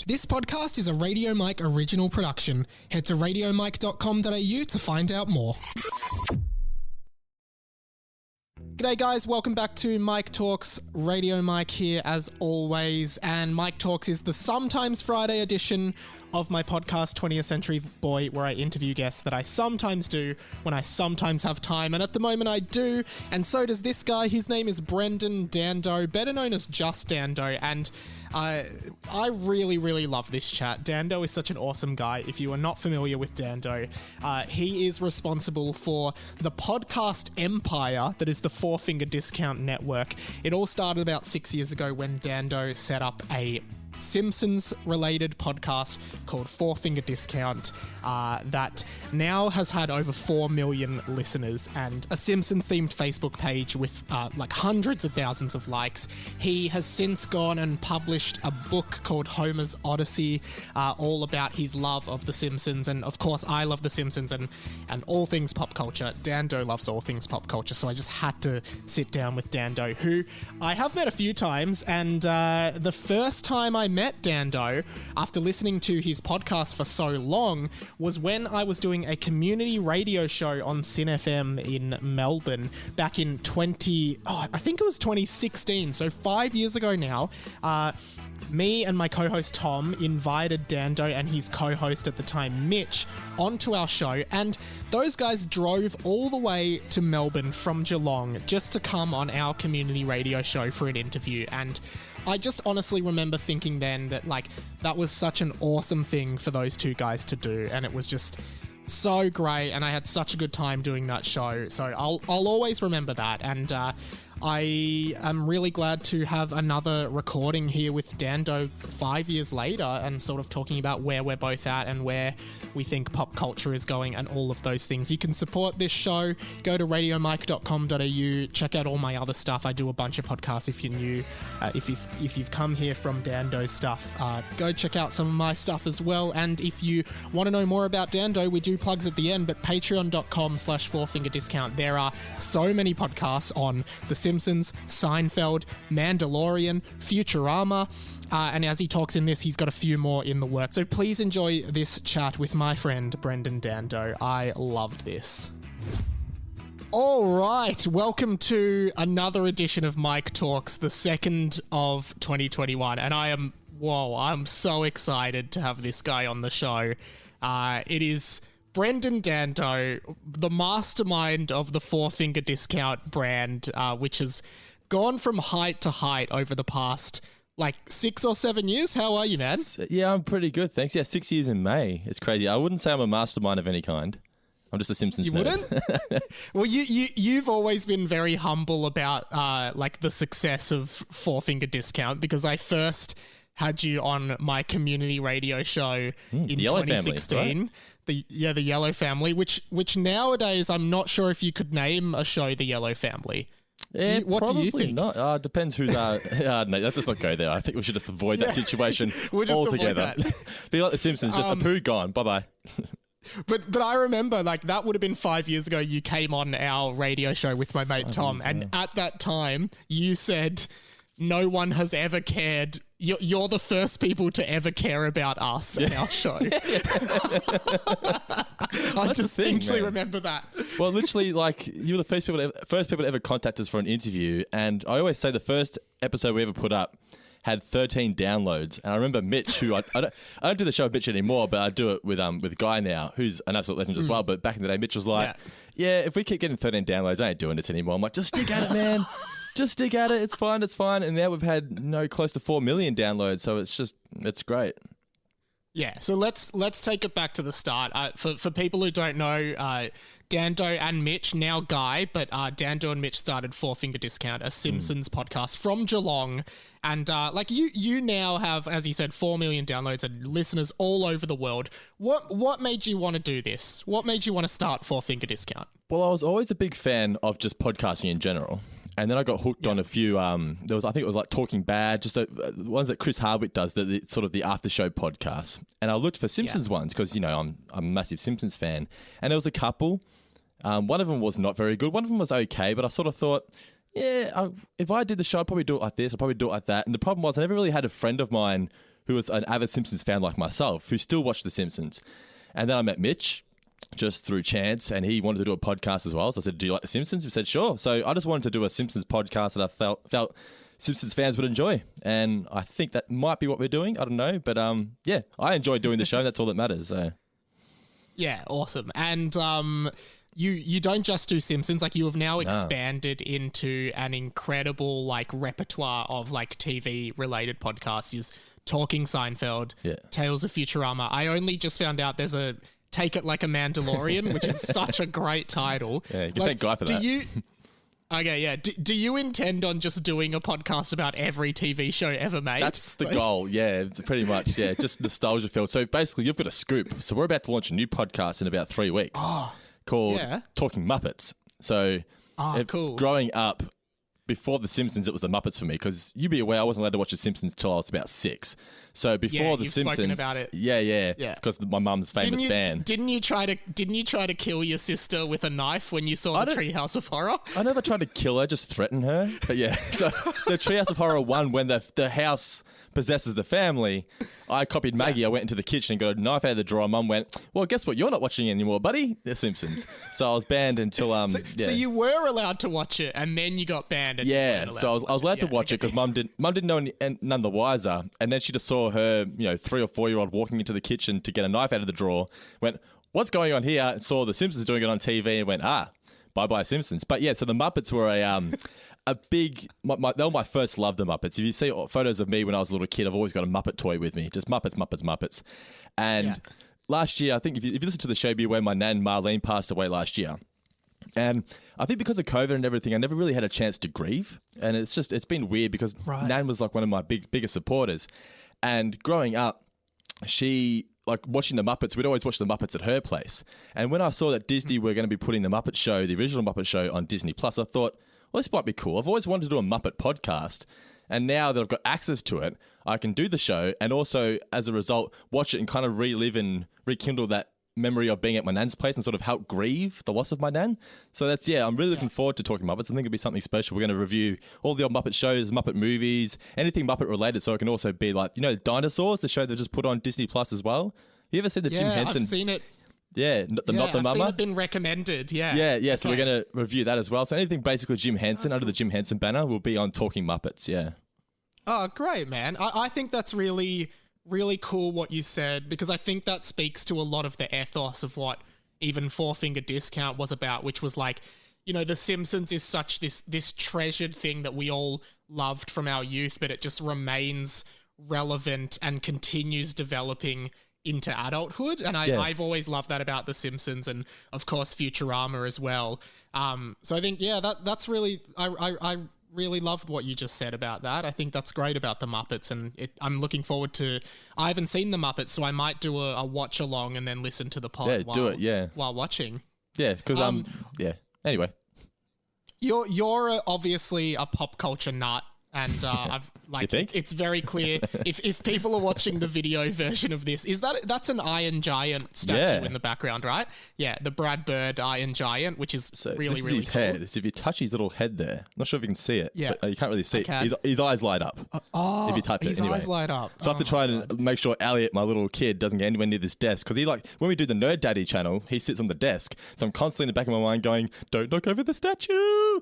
This podcast is a Radio Mike original production. Head to radiomike.com.au to find out more. G'day guys, welcome back to Mike Talks. Radio Mike here as always, and Mike Talks is the sometimes Friday edition of my podcast 20th Century Boy, where I interview guests that I sometimes do when I sometimes have time, and at the moment I do, and so does this guy. His name is Brendan Dando, better known as Just Dando, and I really love this chat. Dando is such an awesome guy. If you are not familiar with Dando, he is responsible for the podcast empire that is the Four Finger Discount Network. It all started about 6 years ago when Dando set up a Simpsons related podcast called Four Finger Discount that now has had over 4 million listeners and a Simpsons themed Facebook page with like hundreds of thousands of likes. He has since gone and published a book called Homer's Odyssey, all about his love of The Simpsons, and of course I love The Simpsons and all things pop culture. Dando loves all things pop culture, so I just had to sit down with Dando, who I have met a few times, and the first time I met Dando, after listening to his podcast for so long, was when I was doing a community radio show on Sin FM in Melbourne back in 2016, so 5 years ago now. Me and my co-host Tom invited Dando and his co-host at the time, Mitch, onto our show, and those guys drove all the way to Melbourne from Geelong just to come on our community radio show for an interview. And I just honestly remember thinking then that, like, that was such an awesome thing for those two guys to do, and it was just so great, and I had such a good time doing that show, so I'll always remember that. And I am really glad to have another recording here with Dando 5 years later and sort of talking about where we're both at and where we think pop culture is going and all of those things. You can support this show. Go to radiomike.com.au. Check out all my other stuff. I do a bunch of podcasts if you're new. If you've come here from Dando's stuff, go check out some of my stuff as well. And if you want to know more about Dando, we do plugs at the end, but patreon.com/fourfingerdiscount. There are so many podcasts on The Simpsons, Seinfeld, Mandalorian, Futurama, and as he talks in this, he's got a few more in the works. So please enjoy this chat with my friend Brendan Dando. I loved this. All right, welcome to another edition of Mike Talks, the second of 2021, and I'm so excited to have this guy on the show. It is Brendan Dando, the mastermind of the Four Finger Discount brand, which has gone from height to height over the past, 6 or 7 years. How are you, man? Yeah, I'm pretty good, thanks. Yeah, 6 years in May. It's crazy. I wouldn't say I'm a mastermind of any kind. I'm just a Simpsons You nerd. wouldn't? Well, you've always been very humble about, the success of Four Finger Discount, because I first had you on my community radio show in 2016. Family, right? The Yellow Family, which nowadays I'm not sure if you could name a show The Yellow Family. What do you think? Not. Depends who's. No, let's just not go there. I think we should just avoid that situation we'll just altogether. Avoid that. Be like The Simpsons, just a poo gone. Bye bye. But I remember, that would have been 5 years ago. You came on our radio show with my mate Tom, and at that time you said, "No one has ever cared. You're the first people to ever care about us and our show." I distinctly remember that. Well, literally, you were the first people to ever contact us for an interview, and I always say the first episode we ever put up had 13 downloads. And I remember Mitch, who I don't do the show with Mitch anymore, but I do it with Guy now, who's an absolute legend as well. But back in the day, Mitch was like, yeah, if we keep getting 13 downloads, I ain't doing this anymore. I'm like, just stick at it, man. Just stick at it. It's fine. And now we've had close to 4 million downloads. So it's great. Yeah, so let's take it back to the start. For people who don't know, Dando and Mitch, now Guy, but Dando and Mitch started Four Finger Discount, a Simpsons podcast from Geelong. And you now have, as you said, 4 million downloads and listeners all over the world. What made you want to do this? What made you want to start Four Finger Discount? Well, I was always a big fan of just podcasting in general. And then I got hooked on a few, I think it was like Talking Bad, just ones that Chris Hardwick does, the sort of the after show podcasts. And I looked for Simpsons ones because, I'm a massive Simpsons fan. And there was a couple. One of them was not very good. One of them was okay, but I sort of thought, if I did the show, I'd probably do it like this. I'd probably do it like that. And the problem was I never really had a friend of mine who was an avid Simpsons fan like myself, who still watched The Simpsons. And then I met Mitch just through chance, and he wanted to do a podcast as well. So I said, do you like The Simpsons? He said, sure. So I just wanted to do a Simpsons podcast that I felt Simpsons fans would enjoy. And I think that might be what we're doing. I don't know. But I enjoy doing the show. And that's all that matters. So. Yeah, awesome. And you don't just do Simpsons, like you have now expanded into an incredible like repertoire of like TV related podcasts. You're Talking Seinfeld, Tales of Futurama. I only just found out there's a Take It Like a Mandalorian, which is such a great title. Yeah, you can thank Guy for that. Okay, yeah. Do you intend on just doing a podcast about every TV show ever made? That's the goal, yeah, pretty much, yeah, just nostalgia filled. So basically, you've got a scoop. So we're about to launch a new podcast in about 3 weeks called Talking Muppets. So cool. Growing up, before The Simpsons, it was The Muppets for me, because you'd be aware I wasn't allowed to watch The Simpsons till I was about 6. So before The Simpsons, spoken about it. Yeah, because my mum's famous band. Didn't you try to kill your sister with a knife when you saw the Treehouse of Horror? I never tried to kill her, just threaten her. But yeah, so the Treehouse of Horror 1, when the house possesses the family, I copied Maggie. Yeah. I went into the kitchen and got a knife out of the drawer. Mum went, well, guess what? You're not watching anymore, buddy. The Simpsons. So I was banned until So you were allowed to watch it, and then you got banned. And so I was allowed to watch it because Mum didn't know none the wiser. And then she just saw her 3 or 4 year old walking into the kitchen to get a knife out of the drawer. Went, what's going on here? And saw the Simpsons doing it on TV and went, bye bye Simpsons. But yeah, so the Muppets were a big, they were my first love, the Muppets. If you see photos of me when I was a little kid, I've always got a Muppet toy with me. Just Muppets. And last year, I think if you listen to the show, be aware my nan Marlene passed away last year. And I think because of COVID and everything, I never really had a chance to grieve. And it's been weird because Nan was like one of my biggest supporters. And growing up, she, like watching the Muppets, we'd always watch the Muppets at her place. And when I saw that Disney were going to be putting the Muppet Show, the original Muppet Show, on Disney Plus, I thought, well, this might be cool. I've always wanted to do a Muppet podcast. And now that I've got access to it, I can do the show and also, as a result, watch it and kind of relive and rekindle that memory of being at my nan's place and sort of help grieve the loss of my nan. So I'm really looking forward to Talking Muppets. I think it'll be something special. We're going to review all the old Muppet shows, Muppet movies, anything Muppet related. So it can also be like, Dinosaurs, the show they just put on Disney Plus as well. You ever seen the Jim Henson? I've seen it. Yeah, Not the Mama. I've seen it been recommended. Yeah. Yeah. So we're going to review that as well. So anything basically Jim Henson under the Jim Henson banner will be on Talking Muppets. Yeah. Oh, great, man. I think that's really, really cool what you said, because I think that speaks to a lot of the ethos of what even Four Finger Discount was about, which was like, The Simpsons is such this treasured thing that we all loved from our youth, but it just remains relevant and continues developing into adulthood. And I've always loved that about The Simpsons and, of course, Futurama as well. So I think, that's really... I really loved what you just said about that. I think that's great about the Muppets, and I'm looking forward to... I haven't seen the Muppets, so I might do a watch along and then listen to the pod while watching. Yeah, because anyway, you're obviously a pop culture nut, and I've it's very clear if people are watching the video version of this, that's an Iron Giant statue in the background, right? Yeah, the Brad Bird Iron Giant, which is really his cool. Head. So if you touch his little head there, I'm not sure if you can see it. Yeah, but you can't really see it. His eyes light up. If you touch his eyes light up. So I have to try and make sure Elliot, my little kid, doesn't get anywhere near this desk, because when we do the Nerd Daddy channel, he sits on the desk. So I'm constantly in the back of my mind going, "Don't knock over the statue."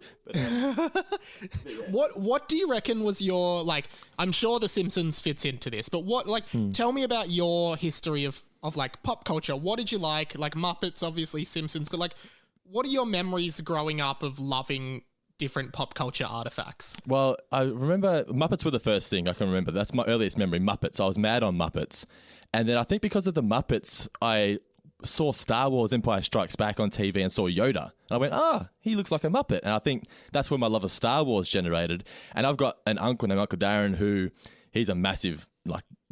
But, What do you reckon was your, like, I'm sure The Simpsons fits into this, but what, like, tell me about your history of like pop culture. What did you like Muppets, obviously, Simpsons, but like, what are your memories growing up of loving different pop culture artifacts? Well, I remember Muppets were the first thing I can remember. That's my earliest memory, Muppets. I was mad on Muppets. And then I think because of the Muppets, I saw Star Wars Empire Strikes Back on TV and saw Yoda. And I went, he looks like a Muppet. And I think that's where my love of Star Wars generated. And I've got an uncle named Uncle Darren who, he's a massive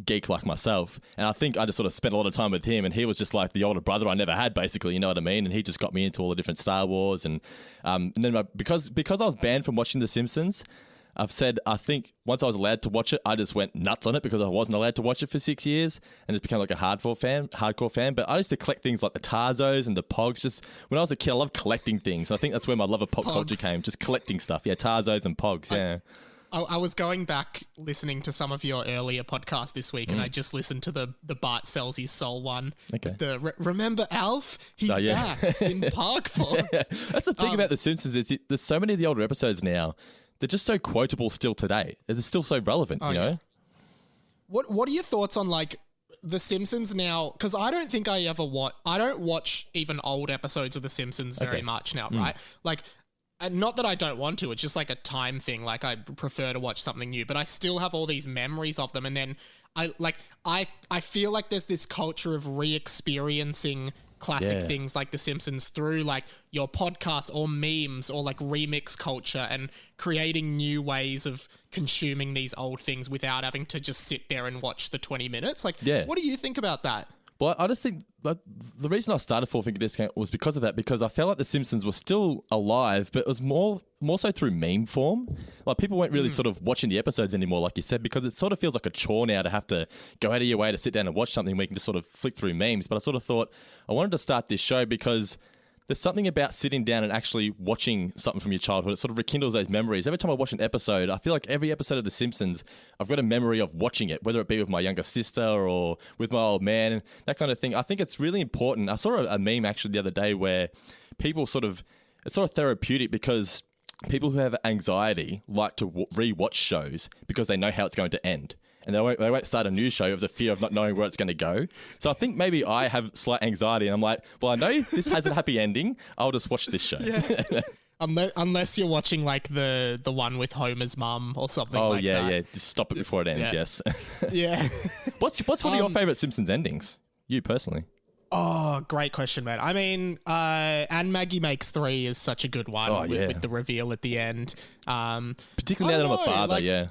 geek like myself. And I think I just sort of spent a lot of time with him, and he was just like the older brother I never had, basically, you know what I mean? And he just got me into all the different Star Wars. And then because I was banned from watching The Simpsons, I've said, I think once I was allowed to watch it, I just went nuts on it because I wasn't allowed to watch it for 6 years and just became like a hardcore fan. But I used to collect things like the Tarzos and the Pogs. Just when I was a kid, I loved collecting things. I think that's where my love of pop culture came, just collecting stuff. Yeah, Tarzos and Pogs, yeah. I was going back listening to some of your earlier podcasts this week, and I just listened to the Bart sells his soul one. Okay. Remember Alf? He's back in Park form. Yeah. That's the thing about The Simpsons is there's so many of the older episodes now. They're just so quotable still today. They're still so relevant, you know? Yeah. What are your thoughts on like The Simpsons now? Because I don't think I don't watch even old episodes of The Simpsons very much now, right? Like, and not that I don't want to, it's just like a time thing. Like I prefer to watch something new, but I still have all these memories of them. And then I feel like there's this culture of re-experiencing classic things like The Simpsons through like your podcast or memes or like remix culture and creating new ways of consuming these old things without having to just sit there and watch the 20 minutes. Like, what do you think about that? Well, I just think that the reason I started Full Finger Discount was because of that, because I felt like The Simpsons were still alive, but it was more so through meme form. Like people weren't really sort of watching the episodes anymore, like you said, because it sort of feels like a chore now to have to go out of your way to sit down and watch something where you can just sort of flick through memes. But I sort of thought I wanted to start this show because there's something about sitting down and actually watching something from your childhood. It sort of rekindles those memories. Every time I watch an episode, I feel like every episode of The Simpsons, I've got a memory of watching it, whether it be with my younger sister or with my old man, that kind of thing. I think it's really important. I saw a meme actually the other day where people it's sort of therapeutic because people who have anxiety like to re-watch shows because they know how it's going to end. And they won't start a new show of the fear of not knowing where it's going to go. So I think maybe I have slight anxiety and I'm like, well, I know this has a happy ending. I'll just watch this show. Yeah. Unless you're watching like the one with Homer's mum or something like that. Oh, yeah. Just stop it before it ends, yes. Yeah. What's one of your favourite Simpsons endings? You personally? Oh, great question, man. I mean, and Maggie Makes 3 is such a good one with the reveal at the end. Particularly now that I'm a father, yeah.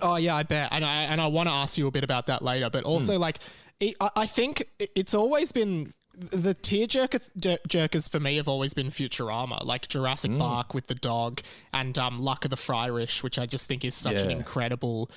Oh yeah, I bet, and I want to ask you a bit about that later. But also, like, I think it's always been the jerkers for me have always been Futurama, like Jurassic Park with the dog and Luck of the Irish, which I just think is such an incredible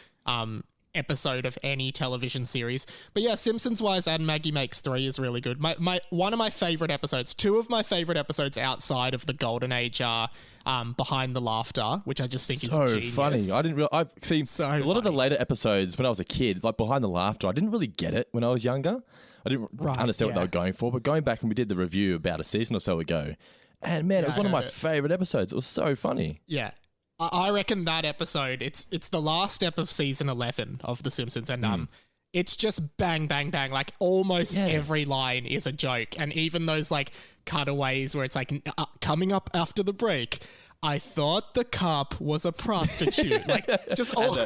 episode of any television series. But yeah, Simpsons wise, and Maggie Makes 3 is really good. My one of my favorite episodes, two of my favorite episodes outside of the Golden Age are Behind the Laughter, which I just think is genius. Funny. I didn't I've seen a lot of the later episodes when I was a kid, like Behind the Laughter. I didn't really get it when I was younger. I didn't understand what they were going for. But going back and we did the review about a season or so ago, and man, it was one of my favorite episodes. It was so funny. Yeah. I reckon that episode, it's the last step of season 11 of The Simpsons, and it's just bang, bang, bang. Like almost every line is a joke, and even those like cutaways where it's like coming up after the break, I thought the cop was a prostitute. Like just all,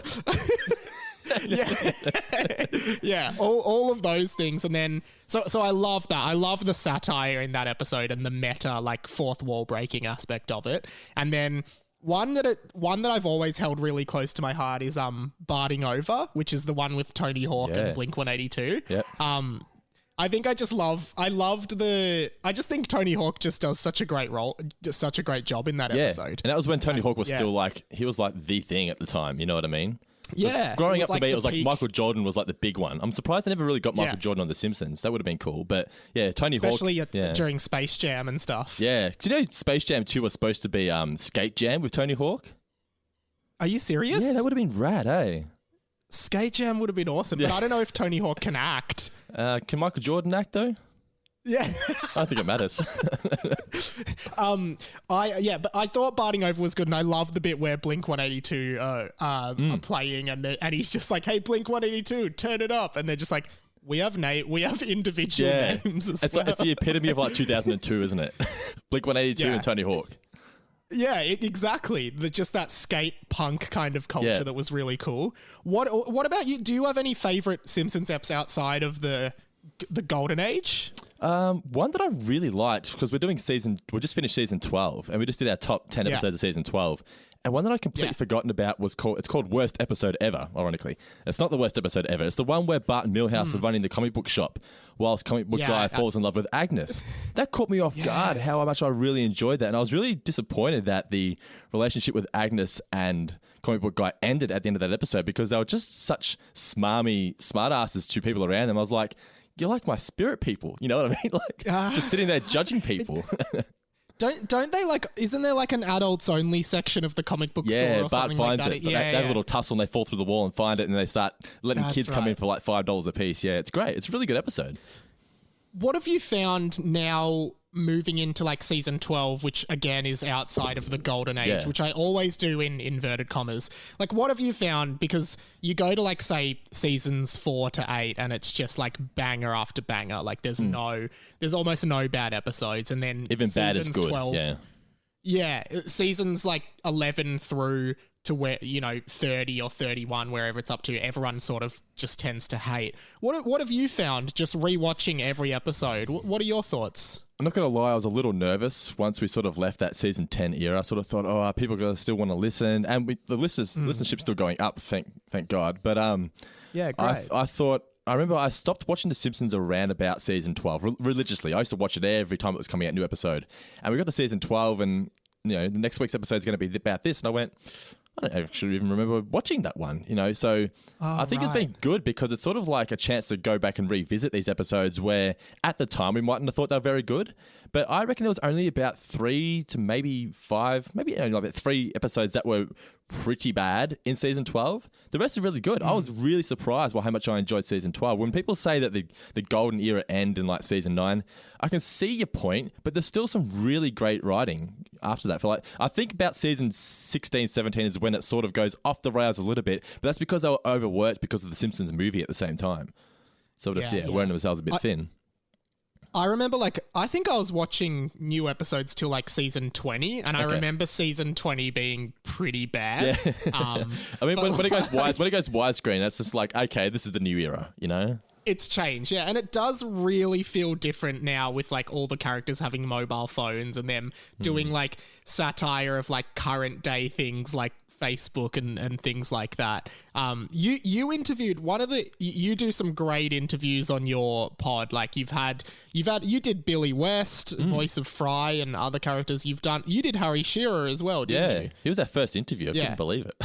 all of those things, and then so I love that. I love the satire in that episode and the meta, like fourth wall breaking aspect of it, and then. One that I've always held really close to my heart is Barding Over, which is the one with Tony Hawk and Blink-182. Yep. I think I just think Tony Hawk just does such a great job in that episode. And that was when Tony Hawk was still like, he was like the thing at the time, you know what I mean? Yeah. Growing up for me, it was like Michael Jordan was like the big one. I'm surprised they never really got Michael Jordan on The Simpsons. That would have been cool. But yeah, Tony Hawk. Especially during Space Jam and stuff. Yeah. Do you know Space Jam 2 was supposed to be Skate Jam with Tony Hawk? Are you serious? Yeah, that would have been rad, eh? Skate Jam would have been awesome, but I don't know if Tony Hawk can act. Can Michael Jordan act though? Yeah. I don't think it matters. But I thought Barding Over was good, and I love the bit where Blink-182 are playing, and he's just like, "Hey, Blink-182, turn it up," and they're just like, "We have individual names as well." It's the epitome of like 2002, isn't it? Blink-182 and Tony Hawk. Yeah, exactly. Just that skate punk kind of culture that was really cool. What about you? Do you have any favorite Simpsons eps outside of the Golden Age? One that I really liked, because we just finished season 12 and we just did our top 10 episodes of season 12, And one that I completely forgotten about it's called Worst Episode Ever, ironically. It's not the worst episode ever. It's the one where Bart and Milhouse are running the comic book shop whilst comic book guy falls in love with Agnes. That caught me off guard, how much I really enjoyed that. And I was really disappointed that the relationship with Agnes and comic book guy ended at the end of that episode because they were just such smarmy smartasses to people around them. I was like, you're like my spirit people. You know what I mean? Like, just sitting there judging people. Don't they like? Isn't there like an adults only section of the comic book store or Bart something finds like that? it. They have a little tussle and they fall through the wall and find it, and they start letting kids come in for like $5 a piece. Yeah, it's great. It's a really good episode. What have you found now moving into like season 12, which again is outside of the golden age, which I always do in inverted commas? Like, what have you found? Because you go to like, say, seasons 4 to 8 and it's just like banger after banger. Like there's almost no bad episodes. And then even bad is good. 12, seasons like 11 through to where, 30 or 31, wherever it's up to, everyone sort of just tends to hate. What have you found just rewatching every episode? What are your thoughts? I'm not going to lie, I was a little nervous once we sort of left that season 10 era. I sort of thought, are people going to still want to listen? And the listenership's still going up, thank God. But yeah, great. I remember I stopped watching The Simpsons around about season 12 religiously. I used to watch it every time it was coming out, new episode. And we got to season 12 and, the next week's episode is going to be about this. And I went, I don't actually even remember watching that one, so I think it's been good because it's sort of like a chance to go back and revisit these episodes where at the time we mightn't have thought they were very good, but I reckon it was only about 3 to maybe 5, maybe only about 3 episodes that were pretty bad in season 12. The rest are really good. I was really surprised by how much I enjoyed season 12. When people say that the golden era end in like season 9, I can see your point, but there's still some really great writing after that. I think about season 16, 17 is when it sort of goes off the rails a little bit, but that's because they were overworked because of the Simpsons movie at the same time. So just wearing themselves a bit thin. I remember, I think I was watching new episodes till season 20, and I remember season 20 being pretty bad. Yeah. I mean, when it goes widescreen, that's just like, okay, this is the new era, It's changed, yeah, and it does really feel different now with all the characters having mobile phones and them doing satire of current day things like Facebook and things like that. You interviewed you do some great interviews on your pod. You did Billy West, voice of Fry, and other characters. You did Harry Shearer as well, didn't you? He was our first interview. I couldn't believe it.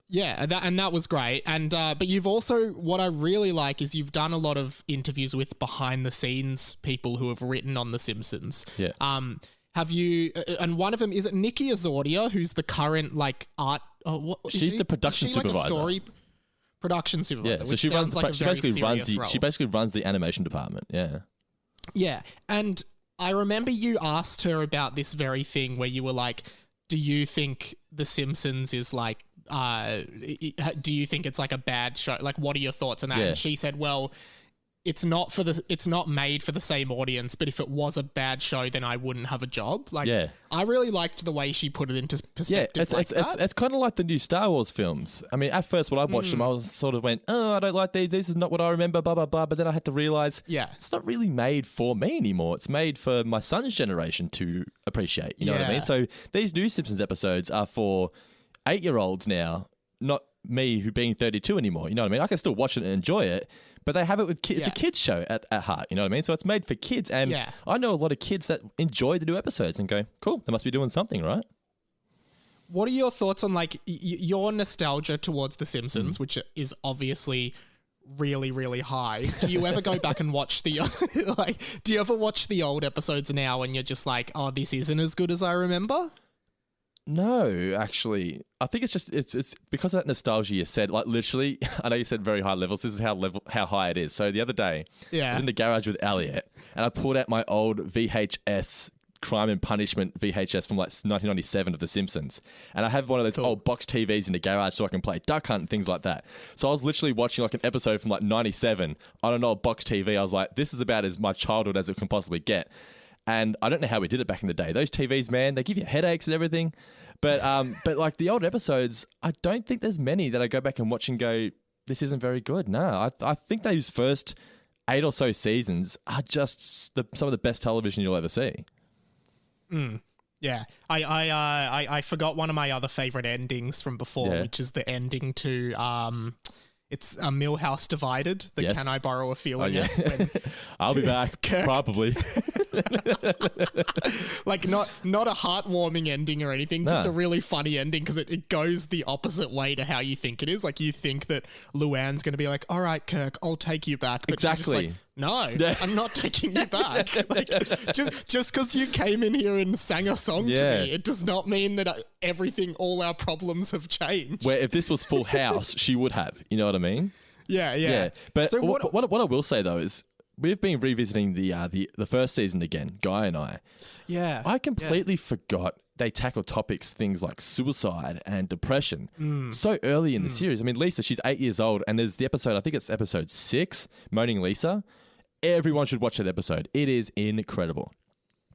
Yeah, and that was great. And but you've also, what I really like is you've done a lot of interviews with behind the scenes people who have written on The Simpsons. Yeah. Have you? And one of them, is it Nikki Azordia, who's the current art? She's the production supervisor. Production supervisor. Yeah, so which she sounds runs. She basically runs the animation department. Yeah. Yeah, and I remember you asked her about this very thing where you were like, "Do you think The Simpsons is do you think it's a bad show? What are your thoughts on that?" Yeah. And she said, "Well, it's not made for the same audience, but if it was a bad show, then I wouldn't have a job." I really liked the way she put it into perspective. Yeah, it's kind of like the new Star Wars films. I mean, at first when I watched them, I was sort of went, I don't like these. This is not what I remember, blah, blah, blah. But then I had to realize, it's not really made for me anymore. It's made for my son's generation to appreciate. You know what I mean? So these new Simpsons episodes are for 8-year-olds now, not me who being 32 anymore. You know what I mean? I can still watch it and enjoy it, but they have it with kids. It's a kids show at heart. You know what I mean? So it's made for kids, and I know a lot of kids that enjoy the new episodes and go, "Cool, they must be doing something right." What are your thoughts on your nostalgia towards The Simpsons, which is obviously really, really high? Do you ever go back and watch the do you ever watch the old episodes now and you're just like, "Oh, this isn't as good as I remember"? No, actually, I think it's just it's because of that nostalgia you said. Literally, I know you said very high levels. This is how high it is. So the other day, I was in the garage with Elliot, and I pulled out my old VHS Crime and Punishment VHS from 1997 of The Simpsons, and I have one of those old box TVs in the garage so I can play Duck Hunt and things like that. So I was literally watching an episode from 97 on an old box TV. I was like, this is about as my childhood as it can possibly get. And I don't know how we did it back in the day. Those TVs, man, they give you headaches and everything. But the old episodes, I don't think there's many that I go back and watch and go, this isn't very good. No, I think those first 8 or so seasons are just some of the best television you'll ever see. Yeah, I forgot one of my other favorite endings from before, which is the ending to it's a Millhouse Divided. The Yes. Can I Borrow a Feeling? yeah. When I'll be back. Probably. like not a heartwarming ending or anything, just No. a really funny ending because it goes the opposite way to how you think it is. Like you think that Luann's going to be like, all right, Kirk, I'll take you back. But she's just Exactly. like, no, I'm not taking you back. Like, just because you came in here and sang a song to me, it does not mean that all our problems have changed. Where if this was Full House, she would have. You know what I mean? Yeah. But So what I will say though is we've been revisiting the first season again, Guy and I. Yeah. I completely forgot they tackle things like suicide and depression so early in the series. I mean, Lisa, she's 8 years old, and there's the episode, I think it's episode 6, Moaning Lisa. Everyone should watch that episode. It is incredible.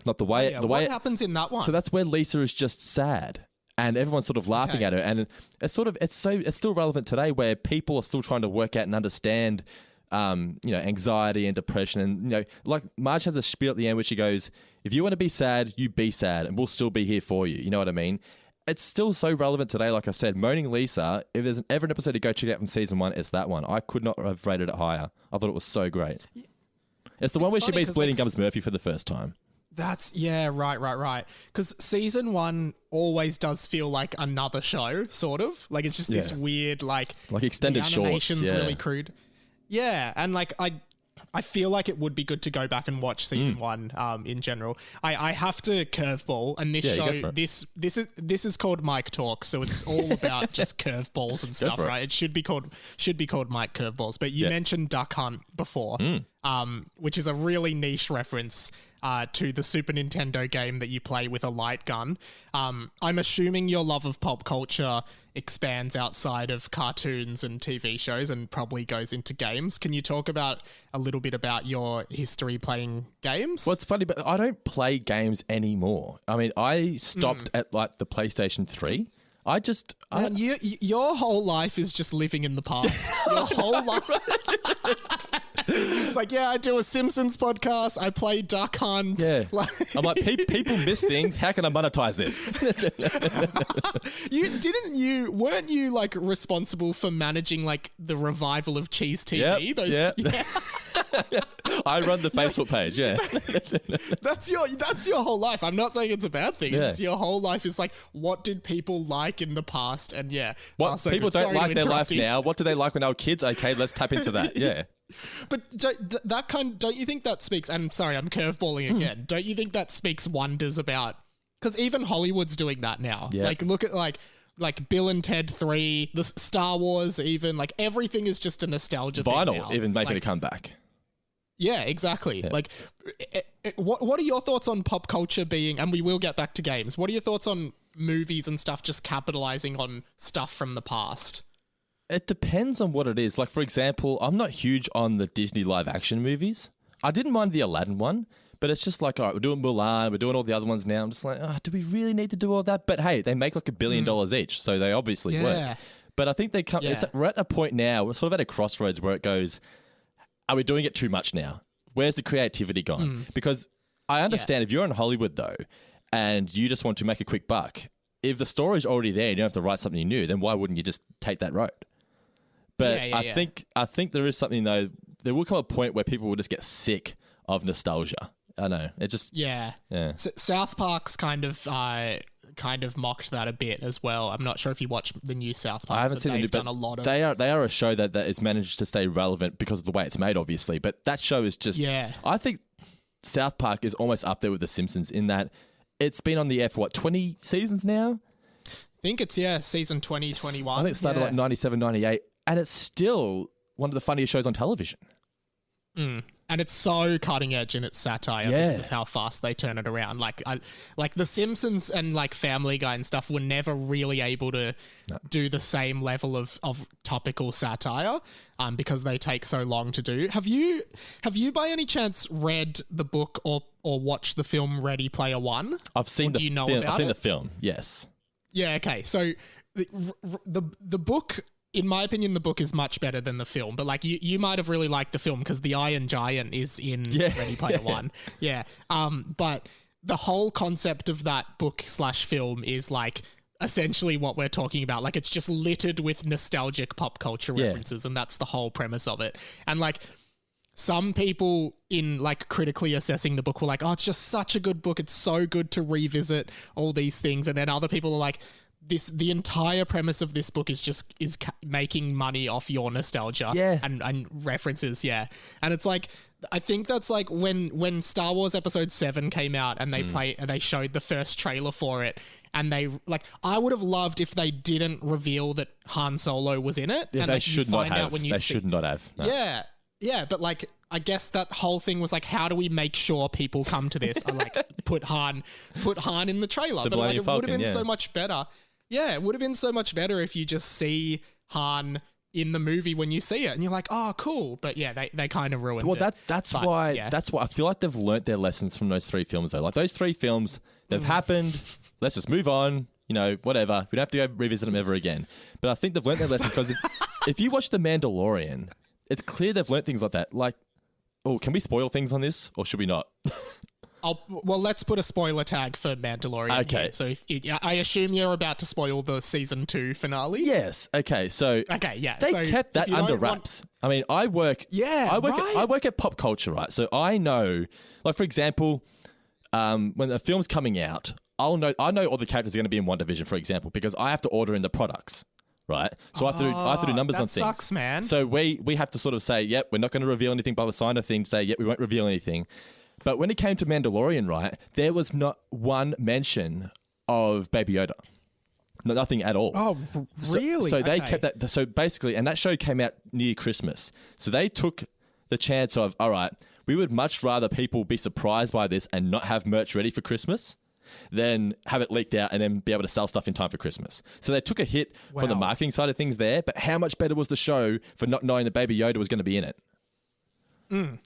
Not the way. What happens in that one? So that's where Lisa is just sad, and everyone's sort of laughing at her, and it's still relevant today, where people are still trying to work out and understand, anxiety and depression, and like Marge has a spiel at the end where she goes, "If you want to be sad, you be sad, and we'll still be here for you." You know what I mean? It's still so relevant today. Like I said, Moaning Lisa. If there's ever an episode to go check out from season 1, it's that one. I could not have rated it higher. I thought it was so great. It's the one where she meets Bleeding Gums Murphy for the first time. That's, right. Because season 1 always does feel like another show, sort of. Like, it's just this weird, like extended the shorts. animation's really crude. Yeah, and like, I feel like it would be good to go back and watch season 1 in general. I have to curveball, and this show, this is called Mike Talk, so it's all about just curveballs and stuff, right? It should be called Mike Curveballs. But you mentioned Duck Hunt before, which is a really niche reference to the Super Nintendo game that you play with a light gun. I'm assuming your love of pop culture expands outside of cartoons and TV shows and probably goes into games. Can you talk about a little bit about your history playing games? Well, it's funny, but I don't play games anymore. I mean, I stopped at like the PlayStation 3. Man, your whole life is just living in the past. Your whole life. It's like, I do a Simpsons podcast. I play Duck Hunt. Yeah. I'm like, people miss things. How can I monetize this? Weren't you like responsible for managing like the revival of Cheese TV? I run the Facebook page. Yeah. That's your whole life. I'm not saying it's a bad thing. It's just your whole life is like, what did people like in the past? And what people don't like their life now. What do they like when they were kids? Okay, let's tap into that. Yeah. But don't you think that speaks? I'm sorry, I'm curveballing again. Don't you think that speaks wonders about? Because even Hollywood's doing that now. Yeah. Like look at like Bill and Ted 3, the Star Wars, even like everything is just a nostalgia. Vinyl thing now. even making a comeback. Yeah, exactly. Yeah. Like, what are your thoughts on pop culture being? And we will get back to games. What are your thoughts on movies and stuff just capitalizing on stuff from the past? It depends on what it is. Like, for example, I'm not huge on the Disney live action movies. I didn't mind the Aladdin one, but it's just like, all right, we're doing Mulan, we're doing all the other ones now. I'm just like, do we really need to do all that? But hey, they make like $1 billion each, so they obviously work. But I think they come. We're at a point now. We're sort of at a crossroads where it goes, are we doing it too much now? Where's the creativity gone? Because I understand if you're in Hollywood though, and you just want to make a quick buck, if the story's already there, you don't have to write something new. Then why wouldn't you just take that road? But I think there is something though. There will come a point where people will just get sick of nostalgia. I know it just South Park's kind of mocked that a bit as well. I'm not sure if you watch the new South Park. I haven't seen it, but they are a show that has managed to stay relevant because of the way it's made, obviously. But that show is just I think South Park is almost up there with The Simpsons in that it's been on the air for 20 seasons now. I think it's season 20, 21. I think it started like 97, 98, and it's still one of the funniest shows on television. And it's so cutting edge in its satire because of how fast they turn it around. Like The Simpsons and like Family Guy and stuff were never really able to do the same level of topical satire because they take so long to do. Have you by any chance read the book or watched the film Ready Player One? I've seen the film. I've seen the film. Yes. Yeah. Okay. So the book. In my opinion, the book is much better than the film, but like you might have really liked the film because the Iron Giant is in Ready Player One. Yeah. But the whole concept of that book / film is like essentially what we're talking about. Like, it's just littered with nostalgic pop culture references, and that's the whole premise of it. And like, some people in like critically assessing the book were like, oh, it's just such a good book. It's so good to revisit all these things. And then other people are like, the entire premise of this book is making money off your nostalgia and references. Yeah. And it's like, I think that's like when Star Wars Episode 7 came out and they showed the first trailer for it. And they like, I would have loved if they didn't reveal that Han Solo was in it. Yeah, and they like, should not have. They should not have. No. Yeah. Yeah, but like, I guess that whole thing was like, how do we make sure people come to this? And like, put Han in the trailer. But like, it would have been so much better. Yeah, it would have been so much better if you just see Han in the movie when you see it, and you're like, oh, cool. But yeah, they kind of ruined it. That's why I feel like they've learnt their lessons from those 3 films though. Like those 3 films, they've happened. Let's just move on. You know, whatever. We don't have to go revisit them ever again. But I think they've learnt their lessons because if you watch The Mandalorian, it's clear they've learnt things like that. Like, oh, can we spoil things on this or should we not? Well, let's put a spoiler tag for Mandalorian. Okay. Here. So I assume you're about to spoil the season 2 finale. Yes. Okay. So they kept that under wraps. I mean, I work at pop culture, right? So I know, like for example, when the film's coming out, I know all the characters are going to be in WandaVision, for example, because I have to order in the products. Right, so I have to do numbers on things. That sucks, man. So we have to sort of say, yep, we're not going to reveal anything, but we'll sign a thing to say, yep, we won't reveal anything. But when it came to Mandalorian, right, there was not one mention of Baby Yoda. Nothing at all. Oh, really? So they kept that. So basically, and that show came out near Christmas. So they took the chance of, all right, we would much rather people be surprised by this and not have merch ready for Christmas than have it leaked out and then be able to sell stuff in time for Christmas. So they took a hit from the marketing side of things there, but how much better was the show for not knowing that Baby Yoda was going to be in it? And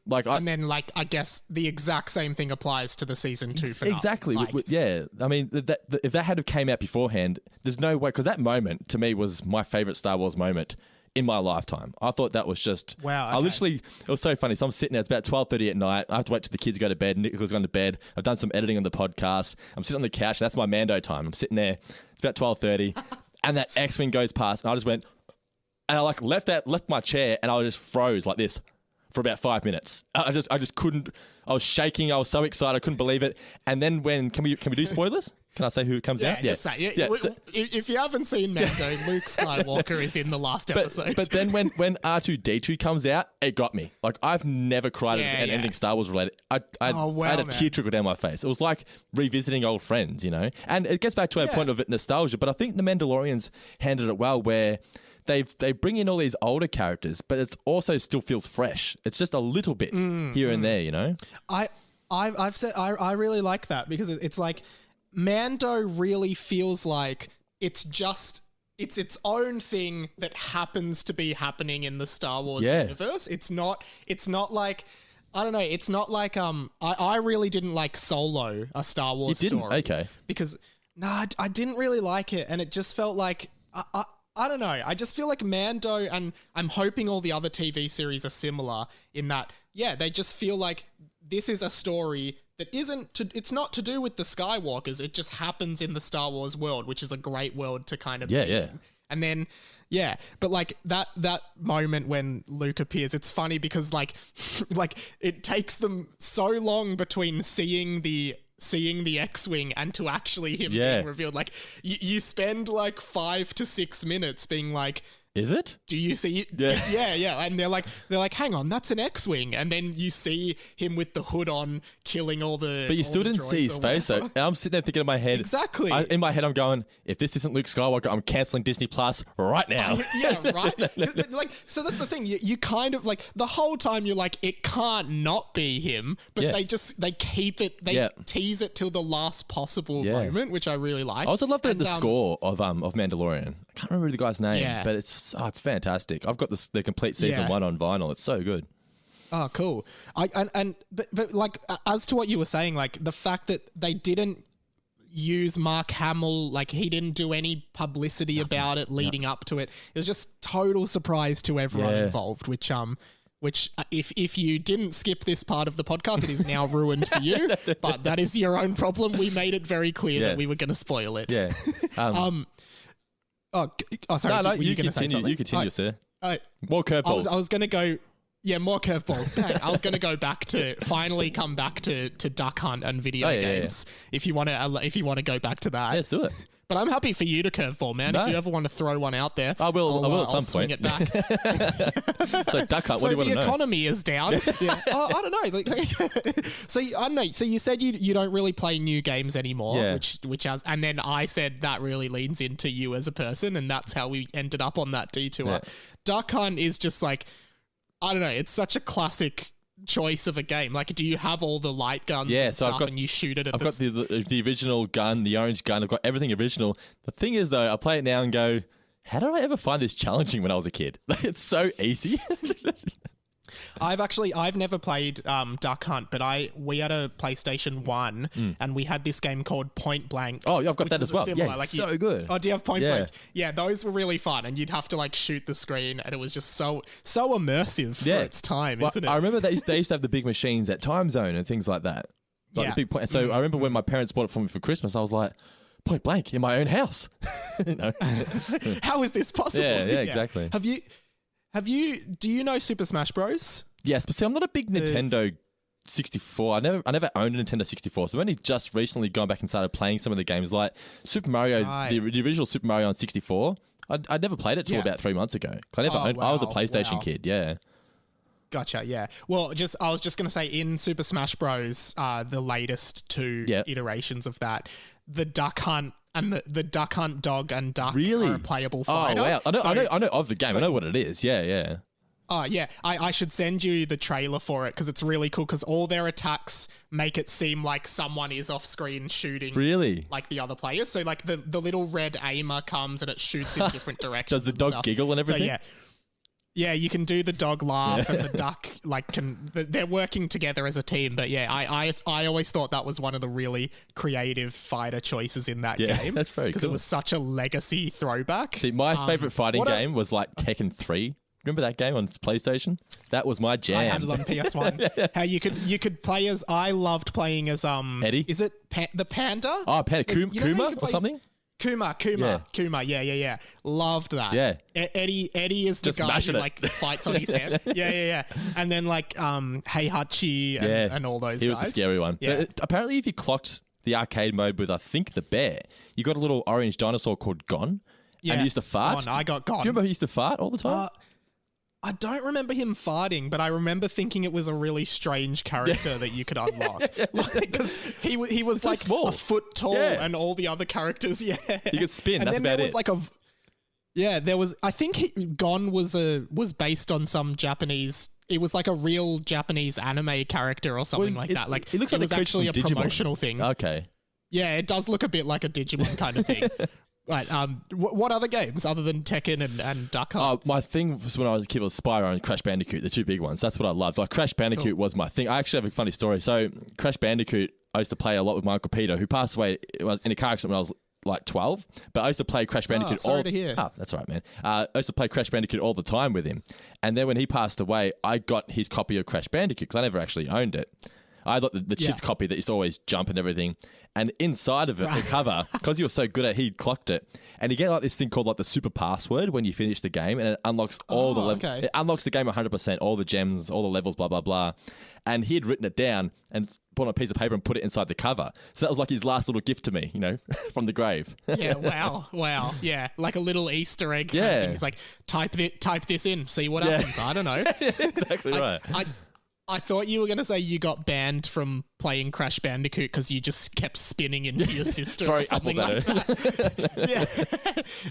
then, I guess the exact same thing applies to the season 2 finale. Exactly. Yeah. I mean, if that had came out beforehand, there's no way, because that moment to me was my favorite Star Wars moment in my lifetime. I thought that was just... Wow. Okay. It was so funny. So I'm sitting there, it's about 12:30 at night. I have to wait till the kids go to bed. Nick has gone to bed. I've done some editing on the podcast. I'm sitting on the couch. That's my Mando time. I'm sitting there. It's about 12:30 and that X-Wing goes past and I just went... And I left my chair and I just froze like this for about 5 minutes. I just couldn't... I was shaking. I was so excited. I couldn't believe it. And then can we do spoilers? Can I say who comes out? Yeah, just say. Yeah. So, if you haven't seen Mando, Luke Skywalker is in the last episode. But then when R2-D2 comes out, it got me. Like, I've never cried at anything Star Wars related. I had a tear trickle down my face. It was like revisiting old friends, you know? And it gets back to our point of nostalgia, but I think The Mandalorians handled it well where they bring in all these older characters, but it also still feels fresh. It's just a little bit here and there, you know? I've said I really like that because it's like Mando really feels like it's its own thing that happens to be happening in the Star Wars universe. It's not like, I don't know, it's not like I really didn't like Solo, a Star Wars story. Okay. Because I didn't really like it, and it just felt like I don't know. I just feel like Mando, and I'm hoping all the other TV series are similar in that, they just feel like this is a story that it's not to do with the Skywalkers. It just happens in the Star Wars world, which is a great world to kind of be in. And then, but like that moment when Luke appears, it's funny because like it takes them so long between seeing the X-Wing and to actually him being revealed. Like you spend like 5 to 6 minutes being like, is it? Do you see it? Yeah. And they're like, hang on, that's an X-Wing. And then you see him with the hood on killing all the... But you still didn't see his face. So I'm sitting there thinking in my head... Exactly. In my head, I'm going, if this isn't Luke Skywalker, I'm cancelling Disney Plus right now. Right? Like, so that's the thing. You kind of like... The whole time you're like, it can't not be him. But they keep it... They tease it till the last possible moment, which I really like. I also love the score of Mandalorian. I can't remember the guy's name, but it's fantastic. I've got the complete season 1 on vinyl. It's so good. Oh, cool. But like, as to what you were saying, like the fact that they didn't use Mark Hamill, like he didn't do any publicity about it leading up to it. It was just total surprise to everyone involved, which which if you didn't skip this part of the podcast, it is now ruined for you. But that is your own problem. We made it very clear that we were going to spoil it. Yeah. Sorry. No, were you you going to say continue. something? You continue, sir. More curveballs. I was going to go. Yeah, more curveballs. Bang. I was going to go back to finally come back to Duck Hunt and video games. If you want to go back to that, Yeah, let's do it. But I'm happy for you to curveball, man. No. If you ever want to throw one out there, I will at some swing point. it back. So Duck Hunt, what do you want to know? The economy is down. I don't know. So I don't know. So you said you don't really play new games anymore, which has, and then I said that really leans into you as a person, and that's how we ended up on that detour. Yeah. Duck Hunt is just like, I don't know. It's such a classic choice of a game. Like, do you have all the light guns and stuff, and you shoot it at I've got the original gun, the orange gun. I've got everything original. The thing is, though, I play it now and go, how did I ever find this challenging when I was a kid? Like, it's so easy. I've never played Duck Hunt, but we had a PlayStation 1 and we had this game called Point Blank. Oh, I've got that as well. Yeah, like so good. Oh, do you have Point Blank? Yeah, those were really fun, and you'd have to like shoot the screen, and it was just so immersive for its time, isn't it? I remember they used to have the big machines at Time Zone and things like that. Like the big point. So I remember when my parents bought it for me for Christmas, I was like, Point Blank in my own house. How is this possible? Yeah, exactly. Do you know Super Smash Bros? Yes, but see, I'm not a big Nintendo 64. I never owned a Nintendo 64, so I've only just recently gone back and started playing some of the games like Super Mario, the original Super Mario on 64. I never played it till about 3 months ago. I never owned. I was a PlayStation kid. Yeah. Gotcha. Yeah. Well, I was just gonna say in Super Smash Bros, the latest two iterations of that, the Duck Hunt and the Duck Hunt dog and duck are a playable fighter. Oh wow! I know of the game. I know what it is. Yeah. Oh, yeah. I should send you the trailer for it because it's really cool because all their attacks make it seem like someone is off screen shooting like the other players. So like the little red aimer comes and it shoots in different directions. Does the dog giggle and everything? So yeah, you can do the dog laugh and the duck they're working together as a team. But yeah, I always thought that was one of the really creative fighter choices in that game. That's very cool. Because it was such a legacy throwback. See, my favorite fighting game was like Tekken 3. Remember that game on PlayStation? That was my jam. I had it on PS1. How you could play as. I loved playing as Eddie. Is it the panda? Oh, panda Kuma or something. Kuma. Yeah. Loved that. Yeah. Eddie is the just guy who like fights on his head. Yeah. And then like Heihachi and all those guys. He was the scary one. Yeah. But apparently, if you clocked the arcade mode with I think the bear, you got a little orange dinosaur called Gon. Yeah. And he used to fart. I got Gon. Do you remember he used to fart all the time? I don't remember him farting, but I remember thinking it was a really strange character that you could unlock. Because he was so like small. A foot tall and all the other characters, He could spin, and that's then about there was like there was, I think Gon was based on some Japanese, it was like a real Japanese anime character or something like that. Like, it looks like it was actually a Digimon. Promotional thing. Okay. Yeah, it does look a bit like a Digimon kind of thing. Right. What other games other than Tekken and Duck Hunt? My thing was when I was a kid was Spyro and Crash Bandicoot, the two big ones. That's what I loved. Like Crash Bandicoot was my thing. I actually have a funny story. So Crash Bandicoot, I used to play a lot with my Uncle Peter, who passed away in a car accident when I was like 12. But I used to play Crash Bandicoot. Sorry to hear. That's all right, man. I used to play Crash Bandicoot all the time with him. And then when he passed away, I got his copy of Crash Bandicoot because I never actually owned it. I got the chipped copy that used to always jump and everything. And inside of it, the cover, because he was so good at it, he clocked it. And you get like this thing called like the super password when you finish the game, and it unlocks all the levels. Okay. It unlocks the game 100%, all the gems, all the levels, blah, blah, blah. And he had written it down and put on a piece of paper and put it inside the cover. So that was like his last little gift to me, from the grave. Yeah, wow. Yeah, like a little Easter egg. Yeah. Kind of thing. He's like, type this in, see what happens. I don't know. Exactly right. I thought you were going to say you got banned from playing Crash Bandicoot because you just kept spinning into your sister or something like that. Yeah.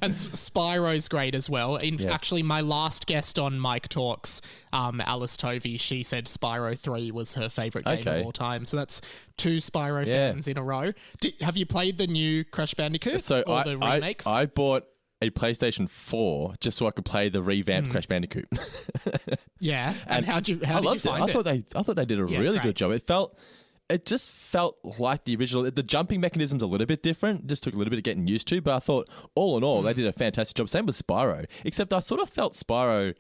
And Spyro's great as well. Actually, my last guest on Mike Talks, Alice Tovey, she said Spyro 3 was her favourite game of all time. So that's two Spyro fans in a row. Have you played the new Crash Bandicoot or the remakes? I bought a PlayStation 4 just so I could play the revamped Crash Bandicoot. Yeah, and how did you find it? I thought they did a really good job. It just felt like the original. The jumping mechanism's a little bit different. It just took a little bit of getting used to, but I thought all in all they did a fantastic job. Same with Spyro, except I sort of felt Spyro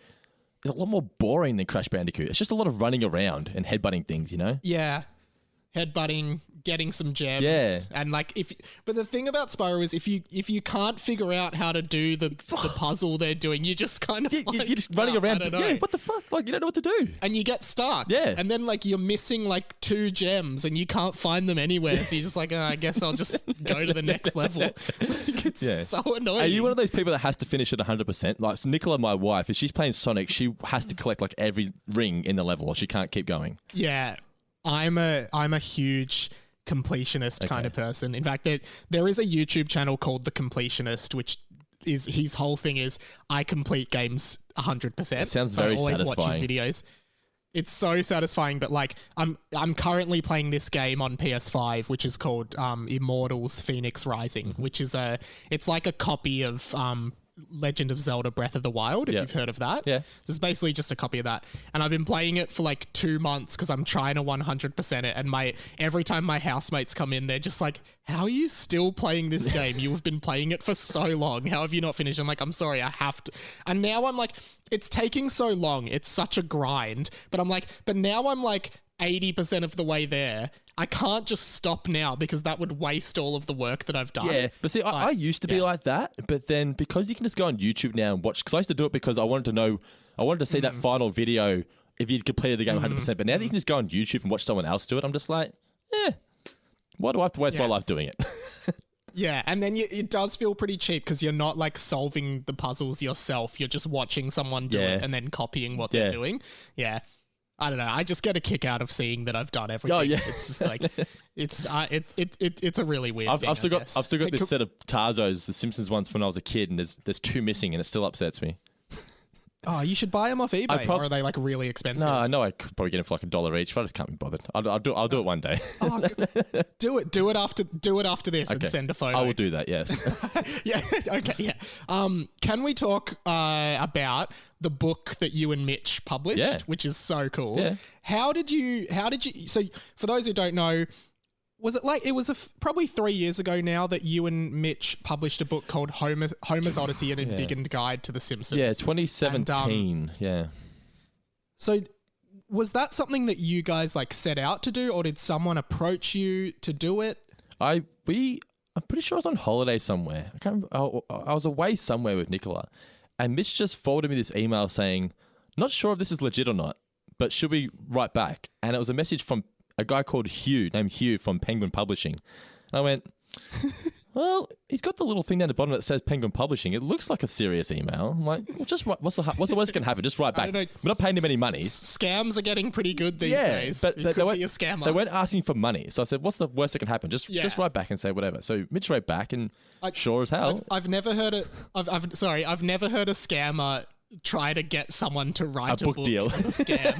is a lot more boring than Crash Bandicoot. It's just a lot of running around and headbutting things, you know? Yeah. Headbutting, getting some gems. Yeah. And like but the thing about Spyro is if you can't figure out how to do the puzzle they're doing, you just kind of You're just running around. Yeah, what the fuck? Like, you don't know what to do. And you get stuck. Yeah. And then like you're missing like 2 gems and you can't find them anywhere. So you're just like, I guess I'll just go to the next level. Like, it's so annoying. Are you one of those people that has to finish at 100%? Like, so Nicola, my wife, if she's playing Sonic, she has to collect like every ring in the level or she can't keep going. Yeah. I'm a huge completionist kind of person. In fact, there is a YouTube channel called The Completionist, which is his whole thing is I complete games 100%. It sounds so very I always satisfying. watch his videos. It's so satisfying, but like I'm currently playing this game on PS5, which is called Immortals: Phoenix Rising, which is it's like a copy of Legend of Zelda Breath of the Wild, if you've heard of that. Yeah. This is basically just a copy of that. And I've been playing it for like 2 months because I'm trying to 100% it. And every time my housemates come in, they're just like, how are you still playing this game? You have been playing it for so long. How have you not finished? I'm like, I'm sorry, I have to. And now I'm like, it's taking so long. It's such a grind. But now I'm like 80% of the way there. I can't just stop now because that would waste all of the work that I've done. Yeah, but see, I used to be like that, but then because you can just go on YouTube now and watch, because I used to do it because I wanted to see that final video if you'd completed the game 100%, but now that you can just go on YouTube and watch someone else do it, I'm just like, why do I have to waste my life doing it? Yeah, and then it does feel pretty cheap because you're not like solving the puzzles yourself. You're just watching someone do it and then copying what they're doing. Yeah. I don't know. I just get a kick out of seeing that I've done everything. Oh, yeah. It's just like it's a really weird thing. I've still got this set of Tarzos, the Simpsons ones from when I was a kid, and there's 2 missing, and it still upsets me. Oh, you should buy them off eBay, or are they like really expensive? No, I know I could probably get them for like $1 each, but I just can't be bothered. I'll do it one day. Oh, do it after this and send a photo. I will do that. Yes. Yeah. Okay. Yeah. Can we talk about the book that you and Mitch published, which is so cool? Yeah. How did you? So, for those who don't know, was it like it was probably 3 years ago now that you and Mitch published a book called Homer's Odyssey: An Embiggened Guide to the Simpsons? Yeah, 2017. And, So, was that something that you guys like set out to do, or did someone approach you to do it? I'm pretty sure I was on holiday somewhere. I can't remember. I was away somewhere with Nicola, and Mitch just forwarded me this email saying, "Not sure if this is legit or not, but should we write back?" And it was a message from a guy called named Hugh from Penguin Publishing. And I went, well, he's got the little thing down the bottom that says Penguin Publishing. It looks like a serious email. I'm like, well, just write, what's the worst that can happen? Just write back. We're not paying him any money. Scams are getting pretty good these days. But you they could weren't be a scammer. They weren't asking for money. So I said, what's the worst that can happen? Just write back and say whatever. So Mitch wrote back and sure as hell. I've never heard I've never heard a scammer try to get someone to write a book deal as a scam.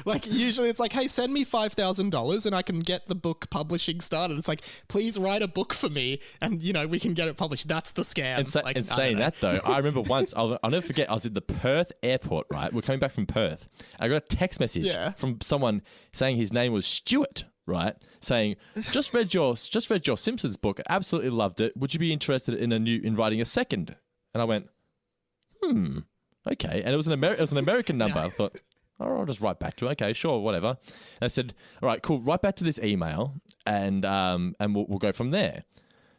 Like usually it's like, hey, send me $5,000 and I can get the book publishing started. It's like, please write a book for me and we can get it published. That's the scam. And saying that though, I remember once, I'll never forget, I was at the Perth airport, right? We're coming back from Perth. I got a text message from someone saying his name was Stuart. Right, saying just read your Simpsons book, absolutely loved it. Would you be interested in writing a second? And I went, okay. And it was an American number. I thought, oh, I'll just write back to it. Okay, sure, whatever. And I said, all right, cool. Write back to this email, and we'll go from there.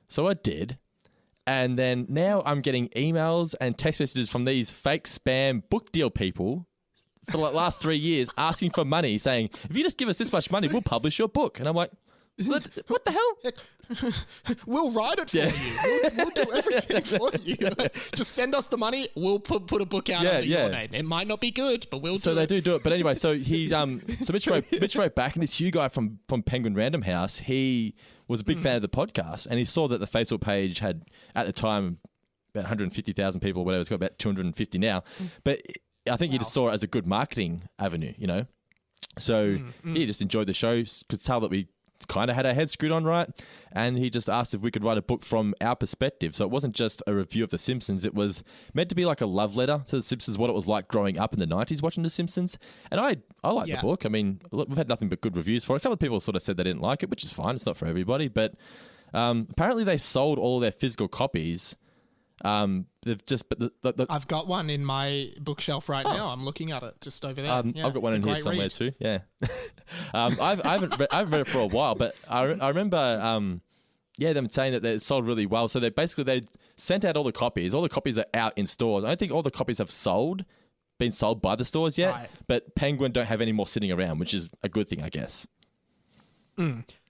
So I did, and then now I'm getting emails and text messages from these fake spam book deal people for the last 3 years asking for money, saying, if you just give us this much money, we'll publish your book. And I'm like, what the hell? We'll write it for you. We'll do everything for you. Just send us the money. We'll put a book out under your name. It might not be good, but we'll do it. So they do it. But anyway, so he Mitch wrote back, and this Hugh guy from Penguin Random House, he was a big fan of the podcast, and he saw that the Facebook page had at the time about 150,000 people, whatever. It's got about 250 now, but I think he just saw it as a good marketing avenue, So he just enjoyed the show, could tell that we kind of had our heads screwed on right, and he just asked if we could write a book from our perspective. So it wasn't just a review of The Simpsons. It was meant to be like a love letter to The Simpsons, what it was like growing up in the 90s watching The Simpsons. And I like the book. I mean, we've had nothing but good reviews for it. A couple of people sort of said they didn't like it, which is fine. It's not for everybody. But apparently they sold all their physical copies They've just, but the I've got one in my bookshelf right now. I'm looking at it just over there. I've got one in here somewhere too. Yeah, I haven't read it for a while, but I remember them saying that it sold really well. So they sent out all the copies. All the copies are out in stores. I don't think all the copies have been sold by the stores yet. Right. But Penguin don't have any more sitting around, which is a good thing, I guess.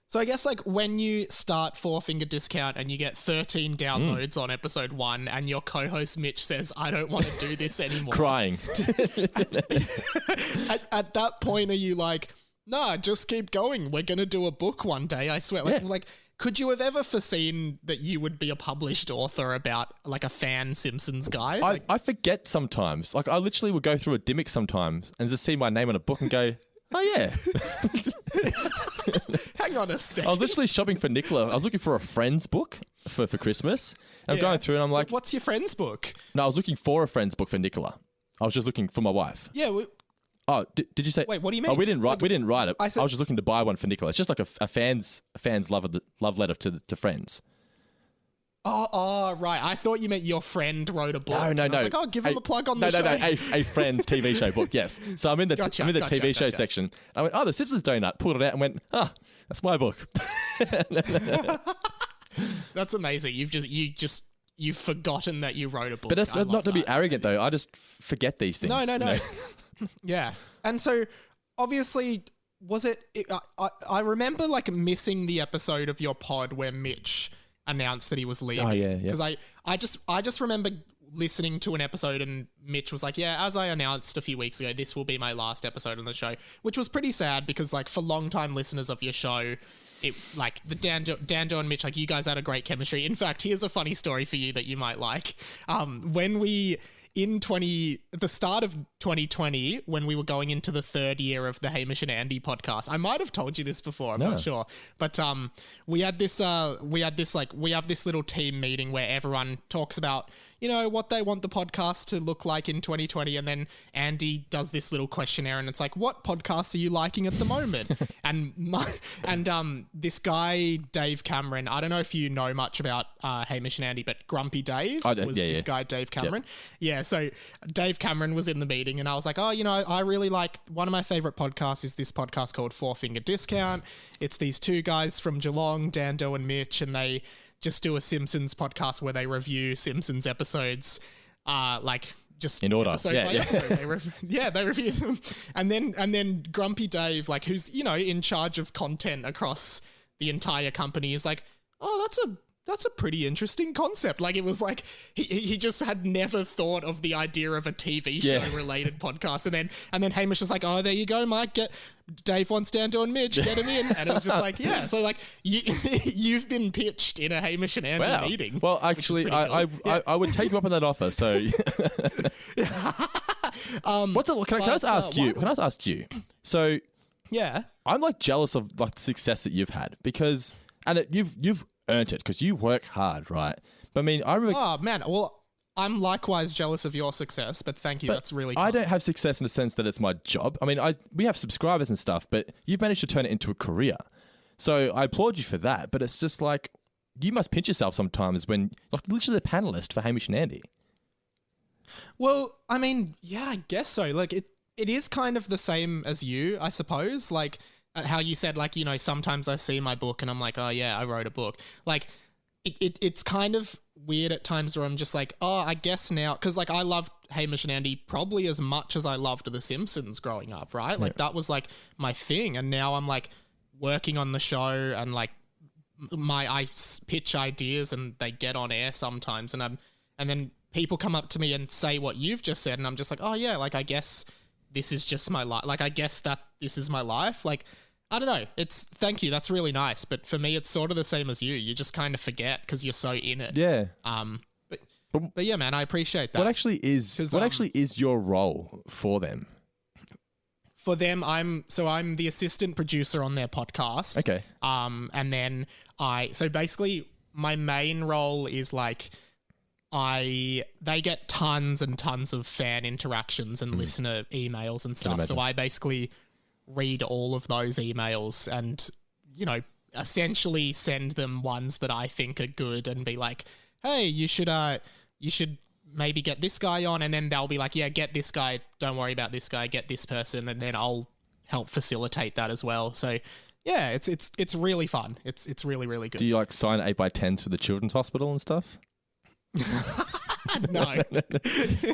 So I guess like when you start Four Finger Discount and you get 13 downloads on episode 1 and your co-host Mitch says, I don't want to do this anymore. Crying. at that point, are you like, nah, just keep going. We're going to do a book one day, I swear. Like, could you have ever foreseen that you would be a published author about like a fan Simpsons guy? I forget sometimes. Like I literally will go through a Dimmick sometimes and just see my name on a book and go, oh yeah. Hang on a second. I was literally shopping for Nicola. I was looking for a Friends book for Christmas. And I'm going through and I'm like, what's your Friends book? No, I was looking for a Friends book for Nicola. I was just looking for my wife. Yeah. Did you say? Wait, what do you mean? Oh, we didn't write it. I was just looking to buy one for Nicola. It's just like a fan's love letter to friends. Oh, right. I thought you meant your friend wrote a book. No. I was like, oh, give him a plug on the show. No. A Friends TV show book, yes. So I'm in the TV show section. I went, the Simpsons donut. Pulled it out and went, that's my book. That's amazing. You've forgotten that you wrote a book. But that's not to be arrogant, though. I just forget these things. No. Yeah. And so, obviously, I remember, like, missing the episode of your pod where Mitch announced that he was leaving. Oh, yeah. Because I just remember listening to an episode and Mitch was like, yeah, as I announced a few weeks ago, this will be my last episode on the show, which was pretty sad because, like, for long-time listeners of your show, it, like, the Dando and Mitch, like, you guys had a great chemistry. In fact, here's a funny story for you that you might like. When we... at the start of 2020, when we were going into the third year of the Hamish and Andy podcast, I might have told you this before, I'm not sure, but we have this little team meeting where everyone talks about, you know, what they want the podcast to look like in 2020, and then Andy does this little questionnaire, and it's like, what podcasts are you liking at the moment? and this guy Dave Cameron, I don't know if you know much about Hamish and Andy, but Grumpy Dave this guy Dave Cameron. Yeah, so Dave Cameron was in the meeting, and I was like, oh, you know, I really like, one of my favorite podcasts is this podcast called Four Finger Discount. It's these two guys from Geelong, Dando and Mitch, and they just do a Simpsons podcast where they review Simpsons episodes, like just in order. Episode by episode. They review them, and then Grumpy Dave, like, who's, you know, in charge of content across the entire company, is like, oh, that's a pretty interesting concept. Like, it was like he just had never thought of the idea of a TV show related podcast, and then Hamish was like, oh, there you go, Mike, Dave wants Dando and Mitch, get him in. And it was just like, yeah. So, like, you've been pitched in a Hamish and Andy meeting. Well, actually, I would take you up on that offer. So, Can I just ask you? So, yeah, I'm like jealous of like the success that you've had because, and you've earned it because you work hard, right? But I mean, I remember. Oh man, well, I'm likewise jealous of your success, but thank you. That's really cool. I don't have success in the sense that it's my job. I mean, we have subscribers and stuff, but you've managed to turn it into a career. So I applaud you for that. But it's just like, you must pinch yourself sometimes when, like, literally the panelist for Hamish and Andy. Well, I mean, yeah, I guess so. Like, it is kind of the same as you, I suppose. Like, how you said, like, you know, sometimes I see my book and I'm like, oh yeah, I wrote a book. Like, it's kind of weird at times where I'm just like, oh, I guess now, because, like, I loved Hamish and Andy probably as much as I loved The Simpsons growing up, right? Like, that was, like, my thing. And now I'm, like, working on the show and, like, I pitch ideas and they get on air sometimes. And then people come up to me and say what you've just said. And I'm just like, oh yeah, like, I guess this is just my life. Like, I guess that this is my life. Like, I don't know. Thank you. That's really nice. But for me, it's sort of the same as you. You just kind of forget because you're so in it. Yeah. But yeah, man, I appreciate that. What actually is your role for them? For them, I'm the assistant producer on their podcast. Okay. And then so basically my main role is like, they get tons and tons of fan interactions and listener emails and stuff. So I basically read all of those emails and, you know, essentially send them ones that I think are good and be like, hey, you should you should maybe get this guy on, and then they'll be like, yeah, get this guy, don't worry about this guy, get this person, and then I'll help facilitate that as well. So yeah, it's really fun. It's really, really good. Do you like sign 8x10s for the children's hospital and stuff? No.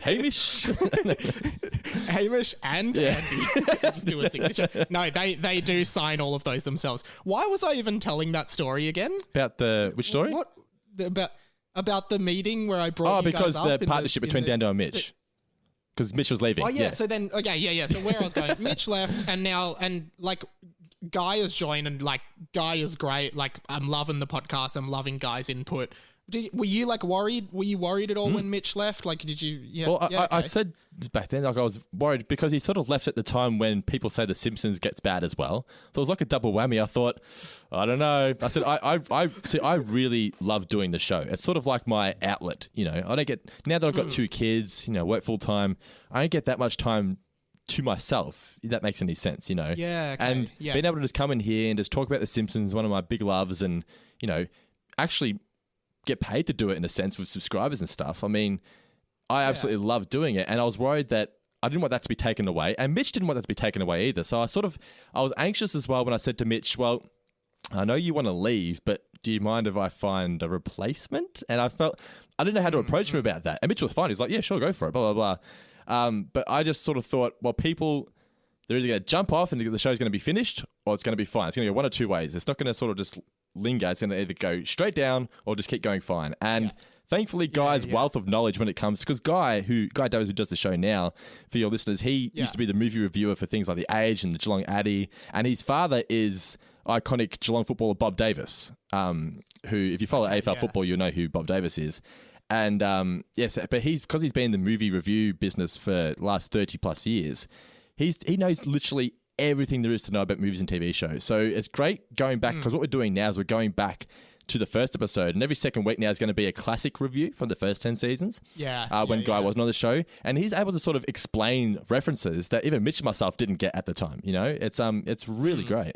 Hamish? Hamish and Andy just do a signature. No, they do sign all of those themselves. Why was I even telling that story again? About which story? What? About the meeting where I brought you guys up? Because the partnership between Dando and Mitch. Because Mitch was leaving. Oh, yeah. So then, okay, yeah. So where I was going, Mitch left, and like, Guy has joined, and like, Guy is great. Like, I'm loving the podcast. I'm loving Guy's input. Were you like worried? Were you worried at all when Mitch left? Like, did you? Yeah. Well, okay. I said back then, like, I was worried because he sort of left at the time when people say The Simpsons gets bad as well. So it was like a double whammy. I thought, I don't know. I said, I really love doing the show. It's sort of like my outlet. You know, I don't get, now that I've got 2 kids, you know, work full time, I don't get that much time to myself, if that makes any sense, you know. Yeah. Okay. And being able to just come in here and just talk about The Simpsons, one of my big loves, and, you know, actually get paid to do it in a sense with subscribers and stuff. I mean, I absolutely love doing it, and I was worried that I didn't want that to be taken away, and Mitch didn't want that to be taken away either. So I was anxious as well when I said to Mitch, well, I know you want to leave, but do you mind if I find a replacement? And I didn't know how to approach him about that. And Mitch was fine. He's like, yeah, sure, go for it, blah, blah, blah. But I just sort of thought, well, people, they're either going to jump off and the show's going to be finished, or it's going to be fine. It's going to go one or two ways. It's not going to sort of just linger. It's going to either go straight down or just keep going fine. And thankfully, Guy's wealth of knowledge when it comes, because Guy Davis, who does the show now, for your listeners, he used to be the movie reviewer for things like The Age and the Geelong Addy, and his father is iconic Geelong footballer Bob Davis, who, if you follow AFL football, you'll know who Bob Davis is. And yes, but because he's been in the movie review business for the last 30 plus years, he knows literally everything there is to know about movies and TV shows. So it's great going back, because what we're doing now is we're going back to the first episode, and every second week now is going to be a classic review from the first 10 seasons. When Guy wasn't on the show, and he's able to sort of explain references that even Mitch and myself didn't get at the time. You know, it's really great.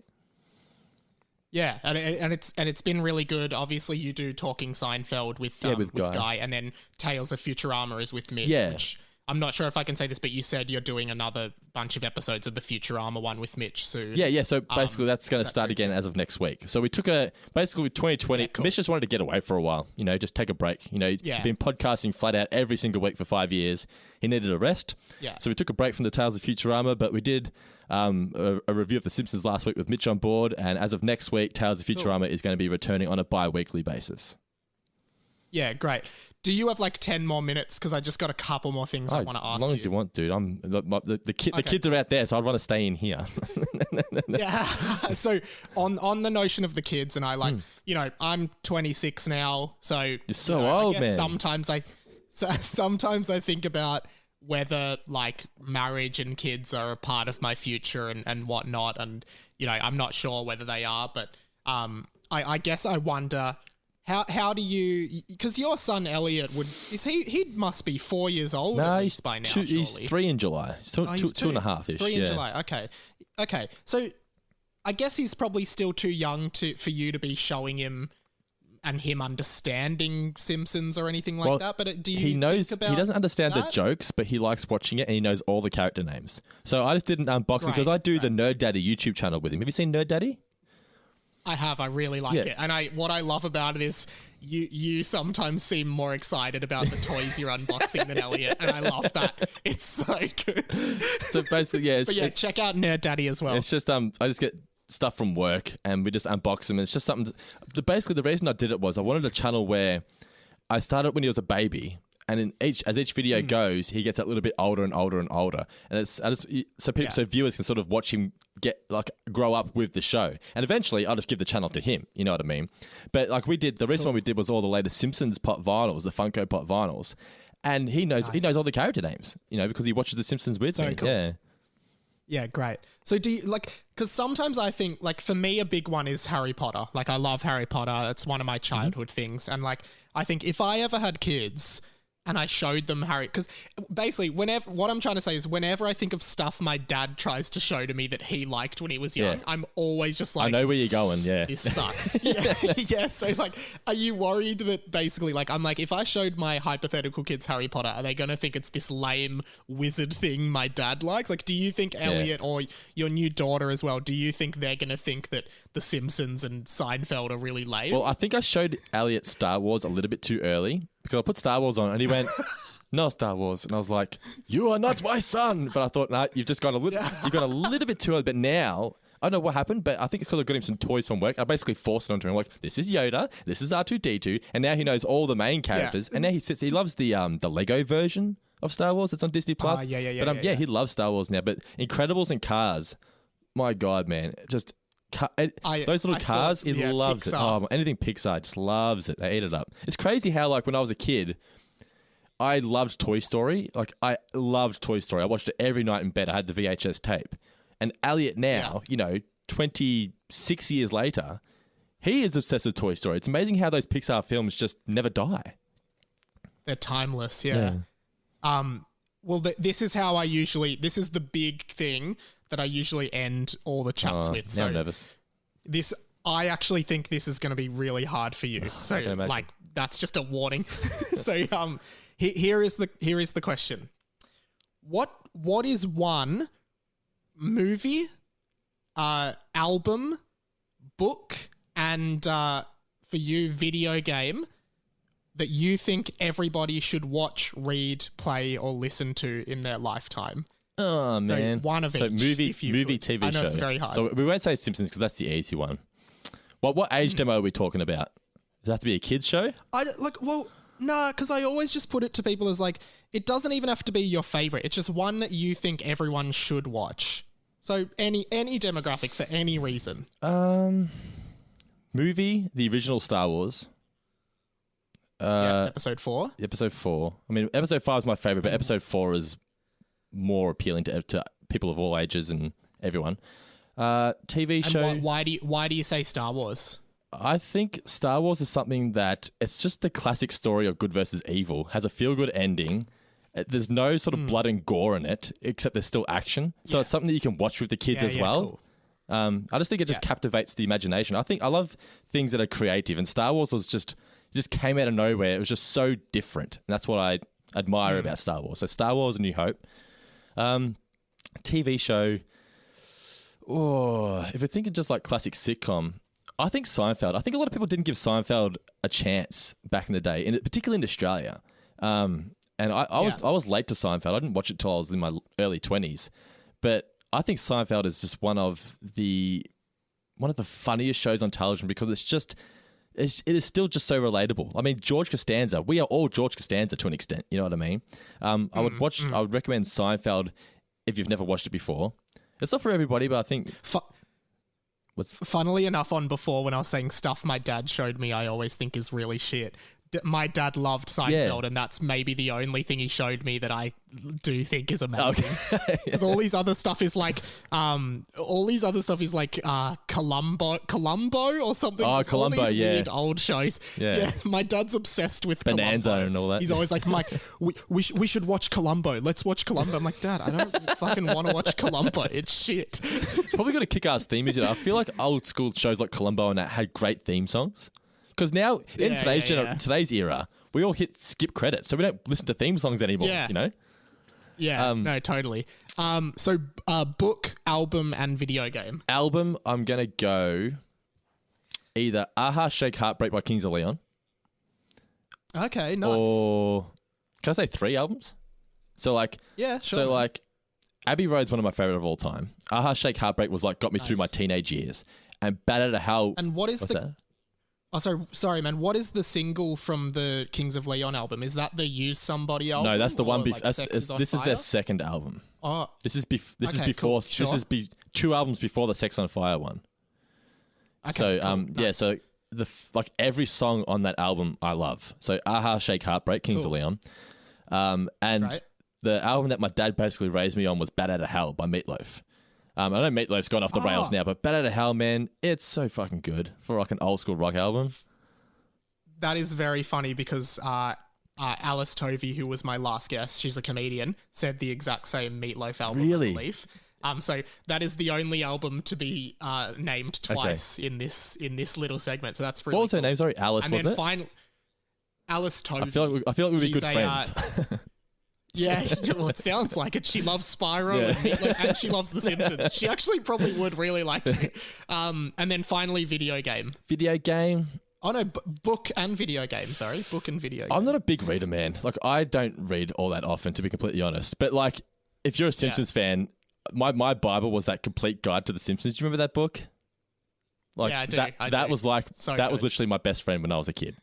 Yeah, and it's been really good. Obviously, you do Talking Seinfeld with Guy, and then Tales of Futurama is with Mitch. Yeah. Which I'm not sure if I can say this, but you said you're doing another bunch of episodes of the Futurama one with Mitch soon. Yeah. So basically, that's going to start again as of next week. So we took basically with 2020. Yeah, cool. Mitch just wanted to get away for a while. You know, just take a break. You know, been podcasting flat out every single week for 5 years. He needed a rest. Yeah. So we took a break from the Tales of Futurama, but we did a review of The Simpsons last week with Mitch on board, and as of next week, Tales of Futurama is going to be returning on a bi-weekly basis. Yeah, great. Do you have like 10 more minutes? Because I just got a couple more things I want to ask you. As long as you want, dude. The kids are out there, so I'd want to stay in here. Yeah. So on the notion of the kids, and I like, you know, I'm 26 now, so you're so old, man. Sometimes I think about whether like marriage and kids are a part of my future and whatnot, and you know, I'm not sure whether they are, but I guess I wonder. How do you? Because your son Elliot he must be 4 years old at least by now. He's 3 in July. So he's two and a half ish. 3 in July. Okay. So I guess he's probably still too young for you to be showing him and him understanding Simpsons or anything like that. But do you? He knows. Think about he doesn't understand that? the jokes, but he likes watching it, and he knows all the character names. So I just did an unboxing because I do the Nerd Daddy YouTube channel with him. Have you seen Nerd Daddy? I have. I really like it. And what I love about it is you sometimes seem more excited about the toys you're unboxing than Elliot, and I love that. It's so good. So basically, check out Nerd Daddy as well. It's just I just get stuff from work and we just unbox them, and it's just something. Basically, the reason I did it was I wanted a channel where I started when he was a baby. And as each video goes, he gets a little bit older and older and older, and so viewers can sort of watch him grow up with the show. And eventually, I'll just give the channel to him. You know what I mean? But like the recent one we did was all the latest Simpsons pop vinyls, the Funko Pop vinyls, and he knows all the character names. You know, because he watches the Simpsons with me. Cool. Yeah. Yeah, great. So do you because sometimes I think for me, a big one is Harry Potter. Like I love Harry Potter. It's one of my childhood things. And I think if I ever had kids, and I showed them Harry, because basically what I'm trying to say is whenever I think of stuff my dad tries to show to me that he liked when he was young, I'm always just like, I know where you're going. Yeah, this sucks. Yeah. So like, are you worried that basically, like, I'm like, if I showed my hypothetical kids Harry Potter, are they going to think it's this lame wizard thing my dad likes? Like, do you think Elliot or your new daughter as well, do you think they're going to think that The Simpsons and Seinfeld are really lame? Well, I think I showed Elliot Star Wars a little bit too early because I put Star Wars on and he went, no Star Wars. And I was like, you are not my son. But I thought, nah, you've just gone a little bit too early. But now, I don't know what happened, but I think because I got him some toys from work, I basically forced it onto him. Like, this is Yoda, this is R2-D2, and now he knows all the main characters. And now he loves the Lego version of Star Wars. It's on Disney Plus. But he loves Star Wars now. But Incredibles and Cars, my God, man, just those little cars, he loves Pixar. Oh, anything Pixar, just loves it. They eat it up. It's crazy how, like, when I was a kid, I loved Toy Story. Like, I loved Toy Story. I watched it every night in bed. I had the VHS tape. And Elliot now, 26 years later, he is obsessed with Toy Story. It's amazing how those Pixar films just never die. They're timeless, yeah. Well, this is the big thing that I usually end all the chats with. Now I'm nervous. I actually think this is going to be really hard for you. So, like, that's just a warning. So, here is the question. What is one movie, album, book, and for you, video game that you think everybody should watch, read, play, or listen to in their lifetime? Oh, man. So one of each. So movie, TV show. I know it's very hard. So we won't say Simpsons because that's the easy one. What age demo are we talking about? Does it have to be a kid's show? No, because I always just put it to people as like, it doesn't even have to be your favorite. It's just one that you think everyone should watch. So any demographic for any reason. Movie, the original Star Wars. Episode 4. Episode 4. I mean, episode 5 is my favorite, but episode 4 is more appealing to people of all ages and everyone. TV show. And why do you say Star Wars? I think Star Wars is something that it's just the classic story of good versus evil. Has a feel-good ending. There's no sort of blood and gore in it, except there's still action. So it's something that you can watch with the kids as well. Cool. I just think it just captivates the imagination. I love things that are creative, and Star Wars was just came out of nowhere. It was just so different, and that's what I admire about Star Wars. So Star Wars: A New Hope. TV show. Oh, if we're thinking just like classic sitcom, I think Seinfeld. I think a lot of people didn't give Seinfeld a chance back in the day, particularly in Australia. And I was late to Seinfeld. I didn't watch it till I was in my early 20s. But I think Seinfeld is just one of the funniest shows on television because it is still just so relatable. I mean, George Costanza. We are all George Costanza to an extent. You know what I mean? I would recommend Seinfeld if you've never watched it before. It's not for everybody, but I think. Funnily enough, on before when I was saying stuff my dad showed me, I always think is really shit. My dad loved Seinfeld, and that's maybe the only thing he showed me that I do think is amazing. Because all these other stuff is like, Columbo or something. Oh, Columbo, all these weird old shows. Yeah, my dad's obsessed with Bonanza Columbo. and all that. He's always like, Mike, we should watch Columbo. Let's watch Columbo. I'm like, Dad, I don't fucking want to watch Columbo. It's shit. It's probably got a kick-ass theme music. I feel like old school shows like Columbo and that had great theme songs. Because now, in today's era, we all hit skip credits, so we don't listen to theme songs anymore, you know? Yeah, no, totally. So, book, album, and video game. Album, I'm going to go either Aha Shake Heartbreak by Kings of Leon. Okay, nice. Or, can I say 3 albums? So, like... Yeah, sure. So, like, Abbey Road's one of my favourite of all time. Aha Shake Heartbreak was, like, got me through my teenage years. And Bad Out of Hell... And what is that? Oh, sorry, man. What is the single from the Kings of Leon album? Is that the Use Somebody album? No, that's the one before. Like this is their second album. Oh, this is before. Cool. Sure. This is 2 albums before the Sex on Fire one. Okay, so cool. yeah, Nice. so every song on that album I love. So Aha Shake Heartbreak, Kings of Leon, and Right. the album that my dad basically raised me on was Bad Out of Hell by Meatloaf. I know Meatloaf's gone off the rails now, but Bad Out of Hell, man, it's so fucking good for like an old school rock album. That is very funny because Alice Tovey, who was my last guest, she's a comedian, said the exact same Meatloaf album, Really? I believe. So that is the only album to be named twice in this little segment. So that's really What was her cool. name? Sorry, Alice, And wasn't then it? finally, Alice Tovey. I feel like we'd be She's good friends. Yeah, well, it sounds like it. She loves Spyro Yeah. and Meatloaf, and she loves The Simpsons. She actually probably would really like you. And then finally, video game. Video game. Oh no, book and video game. Sorry, book and video game. I'm not a big reader, man. Like, I don't read all that often, to be completely honest. But like, if you're a Simpsons fan, my Bible was that complete guide to The Simpsons. Do you remember that book? Like, Yeah, I do. That was like So that was good. literally my best friend when I was a kid.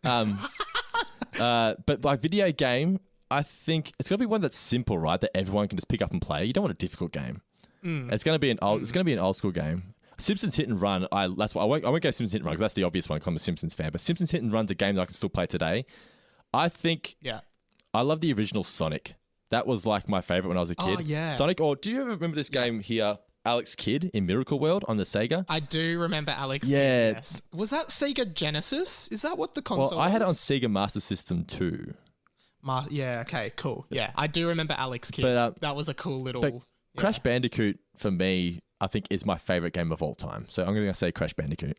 But by video game, I think it's gonna be one that's simple, right? That everyone can just pick up and play. You don't want a difficult game. It's gonna be an old school game. Simpsons Hit and Run. That's why I won't go Simpsons Hit and Run because that's the obvious one. 'Cause I'm a Simpsons fan, but Simpsons Hit and Run's a game that I can still play today. I think. Yeah. I love the original Sonic. That was like my favorite when I was a kid. Oh, yeah. Sonic. Or do you ever remember this game here, Alex Kidd in Miracle World on the Sega? I do remember Alex. Yeah. Kidd, yes. Was that Sega Genesis? Is that what the console Well, I had it on was? Sega Master System too. Yeah, okay, cool. Yeah, I do remember Alex Kidd. But, that was a cool little... But Crash Bandicoot, for me, I think is my favorite game of all time. So I'm going to say Crash Bandicoot.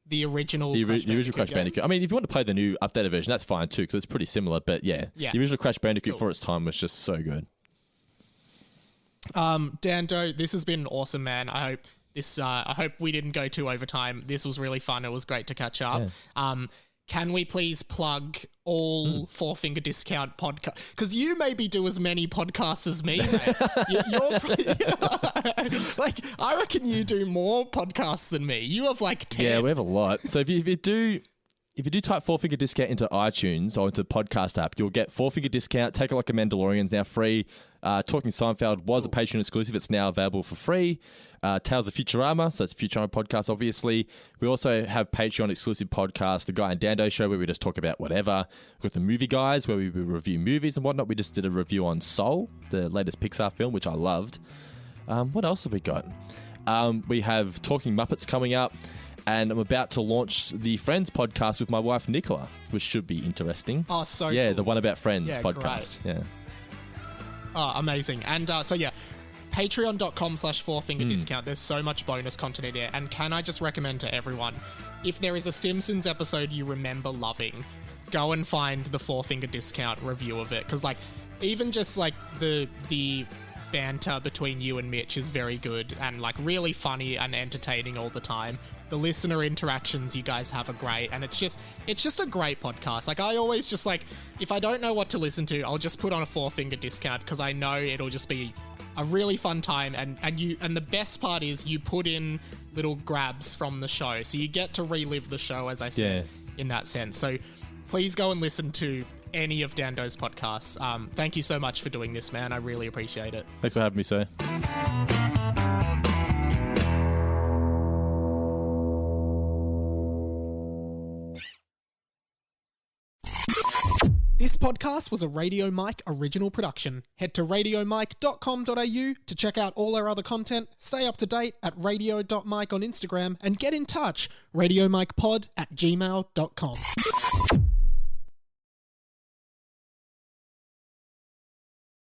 The original The original Crash game? Bandicoot. I mean, if you want to play the new updated version, that's fine too, because it's pretty similar. But yeah, Yeah. the original Crash Bandicoot Cool. for its time was just so good. Dando, this has been awesome, man. I hope we didn't go too overtime. This was really fun. It was great to catch up. Can we please plug all Four Finger Discount podcast? Because you maybe do as many podcasts as me, mate. Like, I reckon you do more podcasts than me. You have like 10. Yeah, we have a lot. So if you do type Four Finger Discount into iTunes or into the podcast app, you'll get Four Finger Discount. Take a Look at Mandalorian's now free. Talking Seinfeld was a Patreon exclusive. It's now available for free. Tales of Futurama, so it's a Futurama podcast, obviously. We also have Patreon exclusive podcast, The Guy and Dando Show, where we just talk about whatever. We've got The Movie Guys, where we review movies and whatnot. We just did a review on Soul, the latest Pixar film, which I loved. What else have we got? We have Talking Muppets coming up. And I'm about to launch the Friends podcast with my wife, Nicola, which should be interesting. Oh, so yeah, cool. the One About Friends Yeah, podcast. Yeah. Oh, amazing. And so yeah, patreon.com/4finger discount. There's so much bonus content in there. And can I just recommend to everyone, if there is a Simpsons episode you remember loving, go and find the Four Finger Discount review of it. Because like, even just like the banter between you and Mitch is very good and like really funny and entertaining all the time. The listener interactions you guys have are great, and it's just a great podcast. Like, I always just like, if I don't know what to listen to, I'll just put on a Four Finger Discount because I know it'll just be a really fun time. And the best part is you put in little grabs from the show, so you get to relive the show, as I said, in that sense. So please go and listen to any of Dando's podcasts. Thank you so much for doing this, man. I really appreciate it. Thanks for having me, sir. This podcast was a Radio Mike original production. Head to radiomike.com.au to check out all our other content, stay up to date at radio.mike on Instagram, and get in touch, radiomikepod@gmail.com.